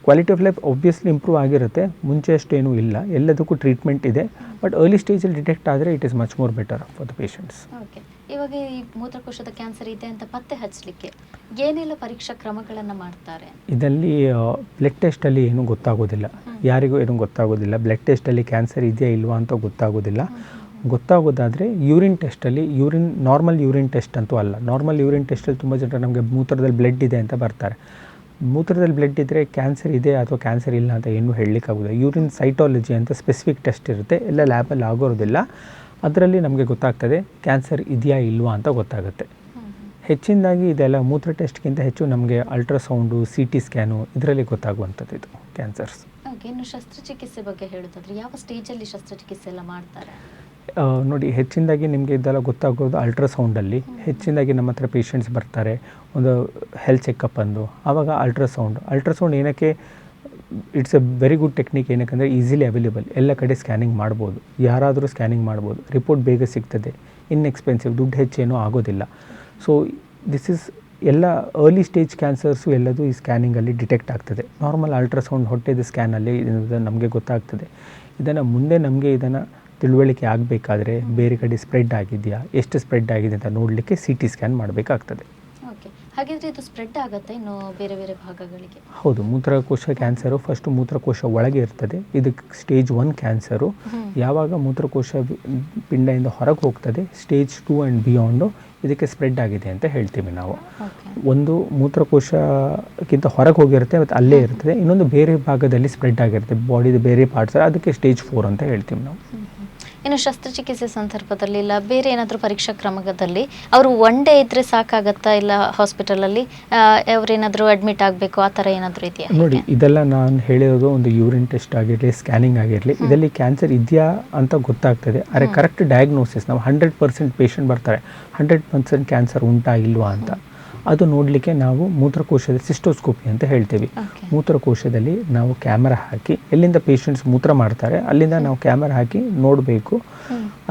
quality of life obviously improve ಆಗಿರುತ್ತೆ. ಮುಂಚೆ ಅಷ್ಟೇನೂ ಇಲ್ಲ, ಎಲ್ಲದಕ್ಕೂ ಟ್ರೀಟ್ಮೆಂಟ್ ಇದೆ. ಬಟ್ ಅರ್ಲಿ ಸ್ಟೇಜಲ್ಲಿ ಡಿಟೆಕ್ಟ್ ಆದರೆ it is much more better for the patients. Okay, ಇವಾಗ ಈ ಮೂತ್ರಕೋಶದ ಕ್ಯಾನ್ಸರ್ ಇದೆ ಅಂತ ಪತ್ತೆ ಹಚ್ಚಲಿಕ್ಕೆ ಏನೆಲ್ಲ ಪರೀಕ್ಷಾ ಕ್ರಮಗಳನ್ನು ಮಾಡ್ತಾರೆ? ಇದರಲ್ಲಿ ಬ್ಲಡ್ ಟೆಸ್ಟಲ್ಲಿ ಏನೂ ಗೊತ್ತಾಗೋದಿಲ್ಲ, ಯಾರಿಗೂ ಏನೂ ಗೊತ್ತಾಗೋದಿಲ್ಲ. ಬ್ಲಡ್ ಟೆಸ್ಟಲ್ಲಿ ಕ್ಯಾನ್ಸರ್ ಇದೆಯಾ ಇಲ್ವಾ ಅಂತ ಗೊತ್ತಾಗೋದಿಲ್ಲ. ಗೊತ್ತಾಗೋದಾದರೆ ಯೂರಿನ್ ಟೆಸ್ಟಲ್ಲಿ, ನಾರ್ಮಲ್ ಯೂರಿನ್ ಟೆಸ್ಟ್ ಅಂತೂ ಅಲ್ಲ. ನಾರ್ಮಲ್ ಯೂರಿನ್ ಟೆಸ್ಟಲ್ಲಿ ತುಂಬ ಜನ ನಮಗೆ ಮೂತ್ರದಲ್ಲಿ ಬ್ಲಡ್ ಇದೆ ಅಂತ ಬರ್ತಾರೆ. ಮೂತ್ರದಲ್ಲಿ ಬ್ಲಡ್ ಇದ್ದರೆ ಕ್ಯಾನ್ಸರ್ ಇದೆ ಅಥವಾ ಕ್ಯಾನ್ಸರ್ ಇಲ್ಲ ಅಂತ ಏನೂ ಹೇಳಲಿಕ್ಕಾಗೋದಿಲ್ಲ. ಯೂರಿನ್ ಸೈಟಾಲಜಿ ಅಂತ ಸ್ಪೆಸಿಫಿಕ್ ಟೆಸ್ಟ್ ಇರುತ್ತೆ, ಎಲ್ಲ ಲ್ಯಾಬಲ್ಲಿ ಆಗೋದಿಲ್ಲ. ಅದರಲ್ಲಿ ನಮಗೆ ಗೊತ್ತಾಗ್ತದೆ ಕ್ಯಾನ್ಸರ್ ಇದೆಯಾ ಇಲ್ವಾ ಅಂತ ಗೊತ್ತಾಗುತ್ತೆ. ಹೆಚ್ಚಿನದಾಗಿ ಇದೆಲ್ಲ ಮೂತ್ರ ಟೆಸ್ಟ್ಗಿಂತ ಹೆಚ್ಚು ನಮಗೆ ಅಲ್ಟ್ರಾಸೌಂಡು, CT ಸ್ಕ್ಯಾನು ಇದರಲ್ಲಿ ಗೊತ್ತಾಗುವಂಥದ್ದು ಇದು ಕ್ಯಾನ್ಸರ್ಸ್. ಓಕೆ, ಇನ್ನು ಶಸ್ತ್ರಚಿಕಿತ್ಸೆ ಬಗ್ಗೆ ಹೇಳೋದಾದರೆ ಯಾವ ಸ್ಟೇಜಲ್ಲಿ ಶಸ್ತ್ರಚಿಕಿತ್ಸೆ ಎಲ್ಲ ಮಾಡ್ತಾರೆ? ನೋಡಿ, ಹೆಚ್ಚಿನದಾಗಿ ನಿಮಗೆ ಇದೆಲ್ಲ ಗೊತ್ತಾಗೋದು ಅಲ್ಟ್ರಾಸೌಂಡಲ್ಲಿ. ಹೆಚ್ಚಿನದಾಗಿ ನಮ್ಮ ಹತ್ರ ಪೇಷಂಟ್ಸ್ ಬರ್ತಾರೆ, ಒಂದು ಹೆಲ್ತ್ ಚೆಕಪ್ ಅಂದು, ಆವಾಗ ಅಲ್ಟ್ರಾಸೌಂಡ್ ಏನಕ್ಕೆ it's a very good technique. ಏನಕ್ಕೆ ಈಸಿಲಿ ಅವೈಲೇಬಲ್, ಎಲ್ಲ ಕಡೆ ಸ್ಕ್ಯಾನಿಂಗ್ ಮಾಡ್ಬೋದು, ಯಾರಾದರೂ ಸ್ಕ್ಯಾನಿಂಗ್ ಮಾಡ್ಬೋದು, ರಿಪೋರ್ಟ್ ಬೇಗ ಸಿಗ್ತದೆ, ಇನ್ಎಕ್ಸ್ಪೆನ್ಸಿವ್, ದುಡ್ಡು ಹೆಚ್ಚೇನೂ ಆಗೋದಿಲ್ಲ. ಸೊ ದಿಸ್ ಇಸ್ ಎಲ್ಲ ಅರ್ಲಿ ಸ್ಟೇಜ್ ಕ್ಯಾನ್ಸರ್ಸು ಎಲ್ಲದು ಈ ಸ್ಕ್ಯಾನಿಂಗಲ್ಲಿ ಡಿಟೆಕ್ಟ್ ಆಗ್ತದೆ. ನಾರ್ಮಲ್ ಅಲ್ಟ್ರಾಸೌಂಡ್ ಹೊಟ್ಟೆದ ಸ್ಕ್ಯಾನಲ್ಲಿ ನಮಗೆ ಗೊತ್ತಾಗ್ತದೆ. ಇದನ್ನು ಮುಂದೆ ನಮಗೆ ಇದನ್ನು ತಿಳುವಳಿಕೆ ಆಗಬೇಕಾದ್ರೆ ಬೇರೆ ಕಡೆ ಸ್ಪ್ರೆಡ್ ಆಗಿದೆಯಾ, ಎಷ್ಟು ಸ್ಪ್ರೆಡ್ ಆಗಿದೆ ಅಂತ ನೋಡಲಿಕ್ಕೆ CT ಸ್ಕ್ಯಾನ್ ಮಾಡಬೇಕಾಗ್ತದೆ. ಓಕೆ, ಹಾಗಿದ್ರೆ ಇದು ಸ್ಪ್ರೆಡ್ ಆಗುತ್ತೆ ಇನ್ನು ಬೇರೆ ಬೇರೆ ಭಾಗಗಳಿಗೆ? ಹೌದು, ಮೂತ್ರಕೋಶ ಕ್ಯಾನ್ಸರು ಫಸ್ಟು ಮೂತ್ರಕೋಶ ಒಳಗೆ ಇರ್ತದೆ. ಇದಕ್ಕೆ ಸ್ಟೇಜ್ 1 ಕ್ಯಾನ್ಸರು. ಯಾವಾಗ ಮೂತ್ರಕೋಶ ಪಿಂಡದಿಂದ ಹೊರಗೆ ಹೋಗ್ತದೆ, ಸ್ಟೇಜ್ 2 ಆ್ಯಂಡ್ ಬಿಯಾಂಡು ಇದಕ್ಕೆ ಸ್ಪ್ರೆಡ್ ಆಗಿದೆ ಅಂತ ಹೇಳ್ತೀವಿ ನಾವು. ಒಂದು ಮೂತ್ರಕೋಶಕ್ಕಿಂತ ಹೊರಗೆ ಹೋಗಿರುತ್ತೆ ಮತ್ತು ಅಲ್ಲೇ ಇರ್ತದೆ, ಇನ್ನೊಂದು ಬೇರೆ ಭಾಗದಲ್ಲಿ ಸ್ಪ್ರೆಡ್ ಆಗಿರುತ್ತೆ, ಬಾಡಿದ ಬೇರೆ ಪಾರ್ಟ್ಸ್, ಅದಕ್ಕೆ ಸ್ಟೇಜ್ 4 ಅಂತ ಹೇಳ್ತೀವಿ ನಾವು. ಇನ್ನು ಶಸ್ತ್ರಚಿಕಿತ್ಸೆ ಸಂದರ್ಭದಲ್ಲಿ ಇಲ್ಲ ಬೇರೆ ಏನಾದರೂ ಪರೀಕ್ಷಾ ಕ್ರಮದಲ್ಲಿ ಅವರು ಒನ್ ಡೇ ಇದ್ದರೆ ಸಾಕಾಗತ್ತಾ, ಇಲ್ಲ ಹಾಸ್ಪಿಟಲಲ್ಲಿ ಅವ್ರೇನಾದರೂ ಅಡ್ಮಿಟ್ ಆಗಬೇಕು, ಆ ಥರ ಏನಾದರೂ ಇದೆಯಾ? ನೋಡಿ, ಇದೆಲ್ಲ ನಾನು ಹೇಳಿರೋದು ಒಂದು ಯೂರಿನ್ ಟೆಸ್ಟ್ ಆಗಿರಲಿ, ಸ್ಕ್ಯಾನಿಂಗ್ ಆಗಿರಲಿ, ಇದರಲ್ಲಿ ಕ್ಯಾನ್ಸರ್ ಇದೆಯಾ ಅಂತ ಗೊತ್ತಾಗ್ತದೆ. ಆದರೆ ಕರೆಕ್ಟ್ ಡಯಾಗ್ನೋಸಿಸ್, ನಾವು 100% ಪೇಷಂಟ್ ಬರ್ತಾರೆ, 100% ಕ್ಯಾನ್ಸರ್ ಉಂಟಾ ಇಲ್ವಾ ಅಂತ ಅದು ನೋಡಲಿಕ್ಕೆ ನಾವು ಮೂತ್ರಕೋಶದ ಸಿಸ್ಟೋಸ್ಕೋಪಿ ಅಂತ ಹೇಳ್ತೀವಿ. ಮೂತ್ರಕೋಶದಲ್ಲಿ ನಾವು ಕ್ಯಾಮರಾ ಹಾಕಿ, ಎಲ್ಲಿಂದ ಪೇಷಂಟ್ಸ್ ಮೂತ್ರ ಮಾಡ್ತಾರೆ ಅಲ್ಲಿಂದ ನಾವು ಕ್ಯಾಮರಾ ಹಾಕಿ ನೋಡಬೇಕು.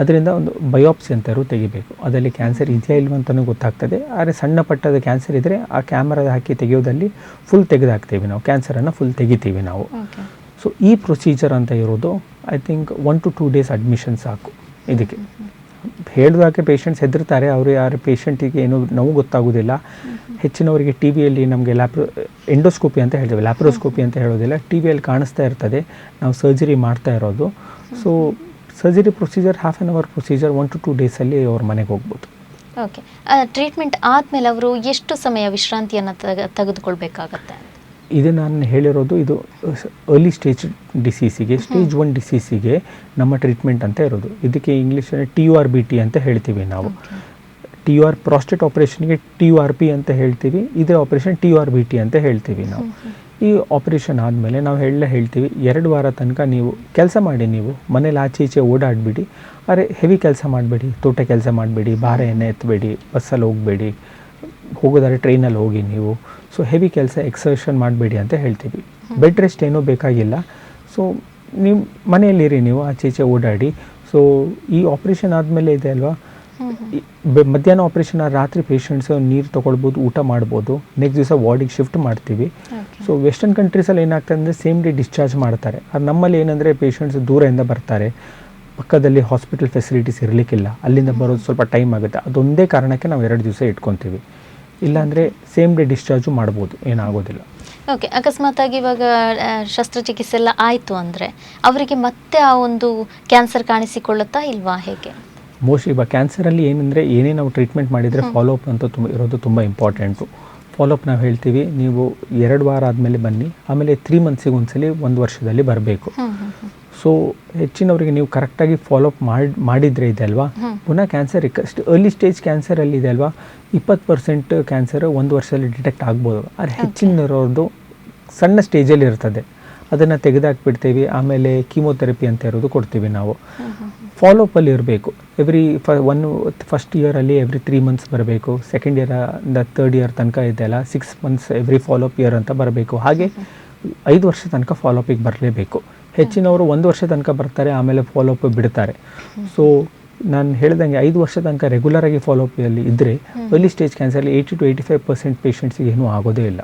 ಅದರಿಂದ ಒಂದು ಬಯೋಪ್ಸಿ ಅಂತರೂ ತೆಗಿಬೇಕು. ಅದರಲ್ಲಿ ಕ್ಯಾನ್ಸರ್ ಇದೆಯಾ ಇಲ್ವ ಅಂತಲೂ ಗೊತ್ತಾಗ್ತದೆ. ಆದರೆ ಸಣ್ಣ ಪಟ್ಟದ ಕ್ಯಾನ್ಸರ್ ಇದ್ದರೆ ಆ ಕ್ಯಾಮರಾ ಹಾಕಿ ತೆಗೆಯೋದಲ್ಲಿ ಫುಲ್ ತೆಗೆದಾಕ್ತೀವಿ ನಾವು, ಕ್ಯಾನ್ಸರನ್ನು ಫುಲ್ ತೆಗಿತೀವಿ ನಾವು. ಸೊ ಈ ಪ್ರೊಸೀಜರ್ ಅಂತ ಇರೋದು I think 1 to 2 days admission ಸಾಕು. ಇದಕ್ಕೆ ಹೇಳಿದಾಗೆ ಪೇಷಂಟ್ಸ್ ಹೆದರ್ತಾರೆ, ಅವರು ಯಾರು ಪೇಷಂಟಿಗೆ ಏನೂ ನೋವು ಗೊತ್ತಾಗೋದಿಲ್ಲ. ಹೆಚ್ಚಿನವರಿಗೆ ಟಿ ವಿಯಲ್ಲಿ ನಮಗೆ ಎಂಡೋಸ್ಕೋಪಿ ಅಂತ ಹೇಳ್ತೇವೆ, ಲ್ಯಾಪ್ರೋಸ್ಕೋಪಿ ಅಂತ ಹೇಳೋದಿಲ್ಲ, ಟಿ ವಿಯಲ್ಲಿ ಕಾಣಿಸ್ತಾ ಇರ್ತದೆ ನಾವು ಸರ್ಜರಿ ಮಾಡ್ತಾ ಇರೋದು. So surgery procedure 1/2 hour procedure, 1 to 2 days ಅವ್ರ ಮನೆಗೆ ಹೋಗ್ಬೋದು. ಓಕೆ, ಟ್ರೀಟ್ಮೆಂಟ್ ಆದಮೇಲೆ ಅವರು ಎಷ್ಟು ಸಮಯ ವಿಶ್ರಾಂತಿಯನ್ನು ತೆಗೆದುಕೊಳ್ಬೇಕಾಗತ್ತೆ? ಇದು ನಾನು ಹೇಳಿರೋದು ಇದು ಅರ್ಲಿ ಸ್ಟೇಜ್ ಡಿಸೀಸಿಗೆ, ಸ್ಟೇಜ್ 1 ಡಿಸೀಸಿಗೆ ನಮ್ಮ ಟ್ರೀಟ್ಮೆಂಟ್ ಅಂತ ಇರೋದು. ಇದಕ್ಕೆ ಇಂಗ್ಲೀಷಲ್ಲಿ TURBT ಅಂತ ಹೇಳ್ತೀವಿ ನಾವು. ಪ್ರಾಸ್ಟೇಟ್ ಆಪರೇಷನ್ಗೆ TURP ಅಂತ ಹೇಳ್ತೀವಿ, ಇದೇ ಆಪರೇಷನ್ TURBT ಅಂತ ಹೇಳ್ತೀವಿ ನಾವು. ಈ ಆಪರೇಷನ್ ಆದಮೇಲೆ ನಾವು ಹೇಳ್ತೀವಿ 2 ವಾರ ತನಕ ನೀವು ಕೆಲಸ ಮಾಡಿ, ನೀವು ಮನೇಲಿ ಆಚೆ ಈಚೆ ಓಡಾಡಬೇಡಿ, ಆದರೆ ಹೆವಿ ಕೆಲಸ ಮಾಡಬೇಡಿ, ತೋಟ ಕೆಲಸ ಮಾಡಬೇಡಿ, ಭಾರ ಎಣ್ಣೆ ಎತ್ತಬೇಡಿ, ಬಸ್ಸಲ್ಲಿ ಹೋಗಬೇಡಿ, ಹೋಗೋದಾದ್ರೆ ಟ್ರೈನಲ್ಲಿ ಹೋಗಿ ನೀವು. ಸೊ ಹೆವಿ ಕೆಲಸ ಎಕ್ಸರ್ಷನ್ ಮಾಡಬೇಡಿ ಅಂತ ಹೇಳ್ತೀವಿ. ಬೆಡ್ ರೆಸ್ಟ್ ಏನೂ ಬೇಕಾಗಿಲ್ಲ. ಸೊ ನೀವು ಮನೆಯಲ್ಲಿರಿ, ನೀವು ಆಚೆ ಈಚೆ ಓಡಾಡಿ. ಸೊ ಈ ಆಪ್ರೇಷನ್ ಆದಮೇಲೆ ಇದೆ ಅಲ್ವಾ, ಮಧ್ಯಾಹ್ನ ಆಪ್ರೇಷನ್ ರಾತ್ರಿ ಪೇಷಂಟ್ಸು ನೀರು ತೊಗೊಳ್ಬೋದು, ಊಟ ಮಾಡ್ಬೋದು. ನೆಕ್ಸ್ಟ್ ದಿವಸ ವಾರ್ಡಿಗೆ ಶಿಫ್ಟ್ ಮಾಡ್ತೀವಿ. ಸೊ ವೆಸ್ಟರ್ನ್ ಕಂಟ್ರೀಸಲ್ಲಿ ಏನಾಗ್ತದೆ ಅಂದರೆ ಸೇಮ್ ಡೇ ಡಿಸ್ಚಾರ್ಜ್ ಮಾಡ್ತಾರೆ. ಅದು ನಮ್ಮಲ್ಲಿ ಏನಂದರೆ ಪೇಷಂಟ್ಸ್ ದೂರದಿಂದ ಬರ್ತಾರೆ, ಪಕ್ಕದಲ್ಲಿ ಹಾಸ್ಪಿಟಲ್ ಫೆಸಿಲಿಟೀಸ್ ಇರಲಿಕ್ಕಿಲ್ಲ, ಅಲ್ಲಿಂದ ಬರೋದು ಸ್ವಲ್ಪ ಟೈಮ್ ಆಗುತ್ತೆ. ಅದೊಂದೇ ಕಾರಣಕ್ಕೆ ನಾವು 2 ದಿವಸ ಇಟ್ಕೊತೀವಿ. ಇಲ್ಲಾಂದರೆ ಸೇಮ್ ಡೇ ಡಿಸ್ಚಾರ್ಜು ಮಾಡ್ಬೋದು, ಏನಾಗೋದಿಲ್ಲ. ಓಕೆ, ಅಕಸ್ಮಾತಾಗಿ ಇವಾಗ ಶಸ್ತ್ರಚಿಕಿತ್ಸೆ ಎಲ್ಲ ಆಯಿತು ಅಂದರೆ ಅವರಿಗೆ ಮತ್ತೆ ಆ ಒಂದು ಕ್ಯಾನ್ಸರ್ ಕಾಣಿಸಿಕೊಳ್ಳುತ್ತಾ ಇಲ್ವಾ, ಹೇಗೆ? ಮೋಸ್ಟ್ಲಿ ಇವಾಗ ಕ್ಯಾನ್ಸರಲ್ಲಿ ಏನಂದರೆ ಏನೇ ನಾವು ಟ್ರೀಟ್ಮೆಂಟ್ ಮಾಡಿದರೆ ಫಾಲೋಅಪ್ ಅಂತ ಇರೋದು ತುಂಬ ಇಂಪಾರ್ಟೆಂಟು. ಫಾಲೋಅಪ್ ನಾವು ಹೇಳ್ತೀವಿ, ನೀವು 2 ವಾರ ಆದಮೇಲೆ ಬನ್ನಿ, ಆಮೇಲೆ 3 monthsಗೆ ಒಂದ್ಸಲಿ 1 ವರ್ಷದಲ್ಲಿ ಬರಬೇಕು. ಸೊ ಹೆಚ್ಚಿನವರಿಗೆ ನೀವು ಕರೆಕ್ಟಾಗಿ ಫಾಲೋಅಪ್ ಮಾಡಿದರೆ ಇದೆ ಅಲ್ವಾ, ಪುನಃ ಕ್ಯಾನ್ಸರ್ ಅರ್ಲಿ ಸ್ಟೇಜ್ ಕ್ಯಾನ್ಸರಲ್ಲಿ ಇದೆ ಅಲ್ವಾ 20% ಕ್ಯಾನ್ಸರ್ 1 ವರ್ಷದಲ್ಲಿ ಡಿಟೆಕ್ಟ್ ಆಗ್ಬೋದು. ಆದರೆ ಹೆಚ್ಚಿನವ್ರದ್ದು ಸಣ್ಣ ಸ್ಟೇಜಲ್ಲಿ ಇರ್ತದೆ, ಅದನ್ನು ತೆಗೆದಾಕ್ಬಿಡ್ತೀವಿ. ಆಮೇಲೆ ಕೀಮೋಥೆರಪಿ ಅಂತ ಇರೋದು ಕೊಡ್ತೀವಿ ನಾವು. ಫಾಲೋಅಪ್ಪಲ್ಲಿ ಇರಬೇಕು. ಫಸ್ಟ್ ಇಯರಲ್ಲಿ ಎವ್ರಿ 3 months ಬರಬೇಕು. ಸೆಕೆಂಡ್ ಇಯರಿಂದ 3rd year ತನಕ ಇದೆಯಲ್ಲ 6 months ಎವ್ರಿ ಫಾಲೋಅಪ್ ಇಯರ್ ಅಂತ ಬರಬೇಕು. ಹಾಗೆ 5 ವರ್ಷ ತನಕ ಫಾಲೋಅಪಿಗೆ ಬರಲೇಬೇಕು. ಹೆಚ್ಚಿನವರು 1 ವರ್ಷ ತನಕ ಬರ್ತಾರೆ, ಆಮೇಲೆ ಫಾಲೋಅಪ್ ಬಿಡ್ತಾರೆ. ಸೊ ನಾನು ಹೇಳ್ದಂಗೆ 5 ವರ್ಷ ತನಕ ರೆಗ್ಯುಲರಾಗಿ ಫಾಲೋಅಪ್ಪಲ್ಲಿ ಇದ್ದರೆ ಅರ್ಲಿ ಸ್ಟೇಜ್ ಕ್ಯಾನ್ಸರ್ಲಿ 80 to 85% ಪೇಷಂಟ್ಸಿಗೆ ಏನೂ ಆಗೋದೇ ಇಲ್ಲ,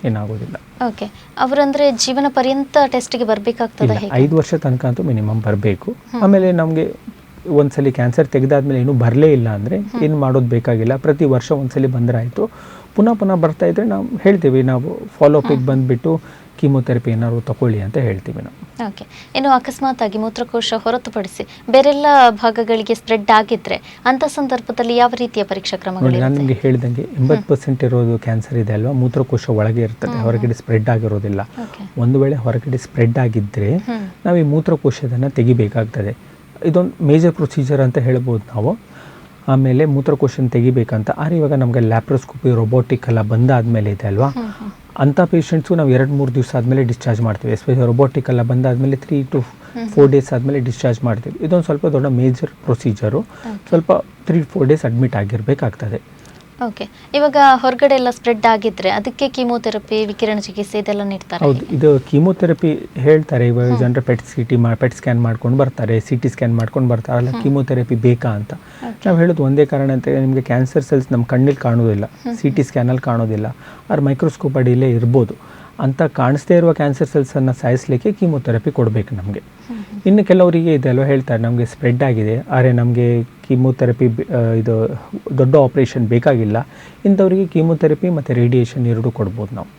ಏನಾಗೋದಿಲ್ಲ. ಓಕೆ, ಅವರಂದರೆ ಜೀವನ ಪರ್ಯಂತ ಟೆಸ್ಟಿಗೆ ಬರಬೇಕಾಗ್ತದೆ? 5 ವರ್ಷ ತನಕ ಅಂತೂ ಮಿನಿಮಮ್ ಬರಬೇಕು. ಆಮೇಲೆ ನಮಗೆ ಒಂದ್ಸಲಿ ಕ್ಯಾನ್ಸರ್ ತೆಗೆದಾದ್ಮೇಲೆ ಏನೂ ಬರಲೇ ಇಲ್ಲ ಅಂದರೆ ಏನು ಮಾಡೋದು ಬೇಕಾಗಿಲ್ಲ. ಪ್ರತಿ ವರ್ಷ ಒಂದ್ಸಲಿ ಬಂದರಾಯಿತು. ಪುನಃ ಬರ್ತಾ ಇದ್ದರೆ ನಾವು ಹೇಳ್ತೀವಿ, ನಾವು ಫಾಲೋಅಪಿಗೆ ಬಂದುಬಿಟ್ಟು ಕೀಮೋಥೆರಪಿ ಏನಾದ್ರು ತಗೊಳ್ಳಿ ಅಂತ ಹೇಳ್ತೀವಿ ನಾವು. ಓಕೆ, ಇನ್ನು ಅಕಸ್ಮಾತ್ ಆಗಿ ಮೂತ್ರಕೋಶ ಹೊರತುಪಡಿಸಿ ಬೇರೆಲ್ಲ ಭಾಗಗಳಿಗೆ ಸ್ಪ್ರೆಡ್ ಆಗಿದ್ರೆ ಅಂಥ ಸಂದರ್ಭದಲ್ಲಿ ಯಾವ ರೀತಿಯ ಪರೀಕ್ಷಾ ಕ್ರಮಗಳು? ನಾನು ನಿಮಗೆ ಹೇಳಿದಂಗೆ 80% ಇರೋದು ಕ್ಯಾನ್ಸರ್ ಇದೆ ಅಲ್ವಾ, ಮೂತ್ರಕೋಶ ಒಳಗೆ ಇರ್ತದೆ, ಹೊರಗಡೆ ಸ್ಪ್ರೆಡ್ ಆಗಿರೋದಿಲ್ಲ. ಒಂದು ವೇಳೆ ಹೊರಗಡೆ ಸ್ಪ್ರೆಡ್ ಆಗಿದ್ದರೆ ನಾವು ಈ ಮೂತ್ರಕೋಶದನ್ನು ತೆಗಿಬೇಕಾಗ್ತದೆ. ಇದೊಂದು ಮೇಜರ್ ಪ್ರೊಸೀಜರ್ ಅಂತ ಹೇಳ್ಬೋದು ನಾವು. ಆಮೇಲೆ ಮೂತ್ರಕೋಶನ ತೆಗಿಬೇಕಂತ. ಆದರೆ ಇವಾಗ ನಮಗೆ ಲ್ಯಾಪ್ರೋಸ್ಕೋಪಿ ರೋಬೋಟಿಕ್ ಎಲ್ಲ ಬಂದಾದಮೇಲೆ ಇದೆ ಅಲ್ವಾ, ಅಂಥ ಪೇಷಂಟ್ಸು ನಾವು 2-3 ದಿವಸ ಆದಮೇಲೆ ಡಿಸ್ಚಾರ್ಜ್ ಮಾಡ್ತೀವಿ. ಎಸ್ಪೆಷಲಿ ರೋಬೋಟಿಕ್ ಎಲ್ಲ ಬಂದಾದಮೇಲೆ 3 to 4 days ಆದಮೇಲೆ ಡಿಸ್ಚಾರ್ಜ್ ಮಾಡ್ತೀವಿ. ಇದೊಂದು ಸ್ವಲ್ಪ ದೊಡ್ಡ ಮೇಜರ್ ಪ್ರೊಸೀಜರು. ಸ್ವಲ್ಪ 3-4 days ಅಡ್ಮಿಟ್ ಆಗಿರಬೇಕಾಗ್ತದೆ. ಓಕೆ, ಇವಾಗ ಹೊರಗಡೆ ಎಲ್ಲ ಸ್ಪ್ರೆಡ್ ಆಗಿದ್ರೆ ಅದಕ್ಕೆ ಕೀಮೋಥೆರಪಿ, ವಿಕಿರಣ ಚಿಕಿತ್ಸೆ ಇದೆಲ್ಲ ನೀಡ್ತಾರೆ. ಹೌದು, ಇದು ಕೀಮೋಥೆರಪಿ ಹೇಳ್ತಾರೆ. ಇವಾಗ ಜನರು ಪೆಟ್ ಸ್ಕ್ಯಾನ್ ಮಾಡ್ಕೊಂಡು ಬರ್ತಾರೆ, CT ಸ್ಕ್ಯಾನ್ ಮಾಡ್ಕೊಂಡು ಬರ್ತಾರೆ. ಅಲ್ಲ ಕೀಮೋಥೆರಪಿ ಬೇಕಾ ಅಂತ ನಾವು ಹೇಳೋದು ಒಂದೇ ಕಾರಣ ಅಂತ, ನಿಮಗೆ ಕ್ಯಾನ್ಸರ್ ಸೆಲ್ಸ್ ನಮ್ಮ ಕಣ್ಣಿಗೆ ಕಾಣೋದಿಲ್ಲ, CT ಸ್ಕ್ಯಾನಲ್ಲಿ ಕಾಣೋದಿಲ್ಲ, ಅವ್ರ ಮೈಕ್ರೋಸ್ಕೋಪ್ ಅಡಿಯಲ್ಲೇ ಇರ್ಬೋದು. ಅಂತ ಕಾಣಿಸ್ದೇ ಇರುವ ಕ್ಯಾನ್ಸರ್ ಸೆಲ್ಸನ್ನು ಸಾಯಿಸಲಿಕ್ಕೆ ಕೀಮೋಥೆರಪಿ ಕೊಡಬೇಕು ನಮಗೆ. ಇನ್ನು ಕೆಲವರಿಗೆ ಇದೆಲ್ಲ ಹೇಳ್ತಾರೆ, ನಮಗೆ ಸ್ಪ್ರೆಡ್ ಆಗಿದೆ, ಆದರೆ ನಮಗೆ ಕೀಮೋಥೆರಪಿ ಇದು ದೊಡ್ಡ ಆಪ್ರೇಷನ್ ಬೇಕಾಗಿಲ್ಲ, ಇಂಥವರಿಗೆ ಕೀಮೋಥೆರಪಿ ಮತ್ತು ರೇಡಿಯೇಷನ್ ಎರಡೂ ಕೊಡ್ಬೋದು ನಾವು.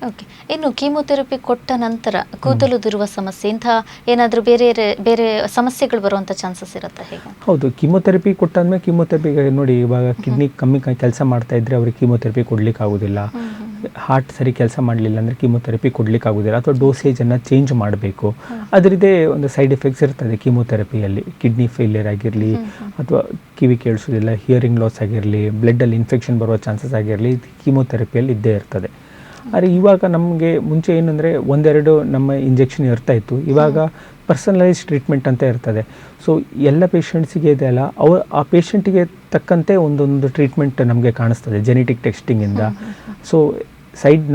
ಓಕೆ, ಇನ್ನು ಕೀಮೋಥೆರಪಿ ಕೊಟ್ಟ ನಂತರ ಕೂದಲುದಿರುವ ಸಮಸ್ಯೆ, ಇಂತಹ ಏನಾದರೂ ಬೇರೆ ಬೇರೆ ಸಮಸ್ಯೆಗಳು ಬರುವಂಥ ಚಾನ್ಸಸ್ ಇರುತ್ತೆ ಹೇಗೆ? ಹೌದು, ಕೀಮೋಥೆರಪಿ ಕೊಟ್ಟಾದ್ಮೇಲೆ ಕೀಮೋಥೆರಪಿ ನೋಡಿ, ಇವಾಗ ಕಿಡ್ನಿ ಕಮ್ಮಿ ಕೆಲಸ ಮಾಡ್ತಾ ಇದ್ದರೆ ಅವ್ರಿಗೆ ಕೀಮೋಥೆರಪಿ ಕೊಡ್ಲಿಕ್ಕೆ ಆಗೋದಿಲ್ಲ. ಹಾರ್ಟ್ ಸರಿ ಕೆಲಸ ಮಾಡಲಿಲ್ಲ ಅಂದರೆ ಕೀಮೋಥೆರಪಿ ಕೊಡ್ಲಿಕ್ಕೆ ಆಗೋದಿಲ್ಲ, ಅಥವಾ ಡೋಸೇಜನ್ನು ಚೇಂಜ್ ಮಾಡಬೇಕು. ಅದರದ್ದೇ ಒಂದು ಸೈಡ್ ಎಫೆಕ್ಟ್ಸ್ ಇರ್ತದೆ ಕೀಮೋಥೆರಪಿಯಲ್ಲಿ. ಕಿಡ್ನಿ ಫೇಲಿಯರ್ ಆಗಿರಲಿ, ಅಥವಾ ಕಿವಿ ಕೇಳಿಸೋದಿಲ್ಲ, ಹಿಯರಿಂಗ್ ಲಾಸ್ ಆಗಿರಲಿ, ಬ್ಲಡ್ಡಲ್ಲಿ ಇನ್ಫೆಕ್ಷನ್ ಬರುವ ಚಾನ್ಸಸ್ ಆಗಿರಲಿ, ಕೀಮೋಥೆರಪಿಯಲ್ಲಿ ಇದ್ದೇ ಇರ್ತದೆ. ಆದರೆ ಇವಾಗ ನಮಗೆ ಮುಂಚೆ ಏನಂದರೆ ಒಂದೆರಡು ನಮ್ಮ ಇಂಜೆಕ್ಷನ್ ಇರ್ತಾಯಿತ್ತು, ಇವಾಗ ಪರ್ಸನಲೈಸ್ ಟ್ರೀಟ್ಮೆಂಟ್ ಅಂತ ಇರ್ತದೆ. ಸೊ ಎಲ್ಲ ಪೇಷಂಟ್ಸಿಗೆ ಇದೆಯಲ್ಲ, ಆ ಪೇಷಂಟಿಗೆ ತಕ್ಕಂತೆ ಒಂದೊಂದು ಟ್ರೀಟ್ಮೆಂಟ್ ನಮಗೆ ಕಾಣಿಸ್ತದೆ ಜೆನೆಟಿಕ್ ಟೆಸ್ಟಿಂಗಿಂದ. ಸೊ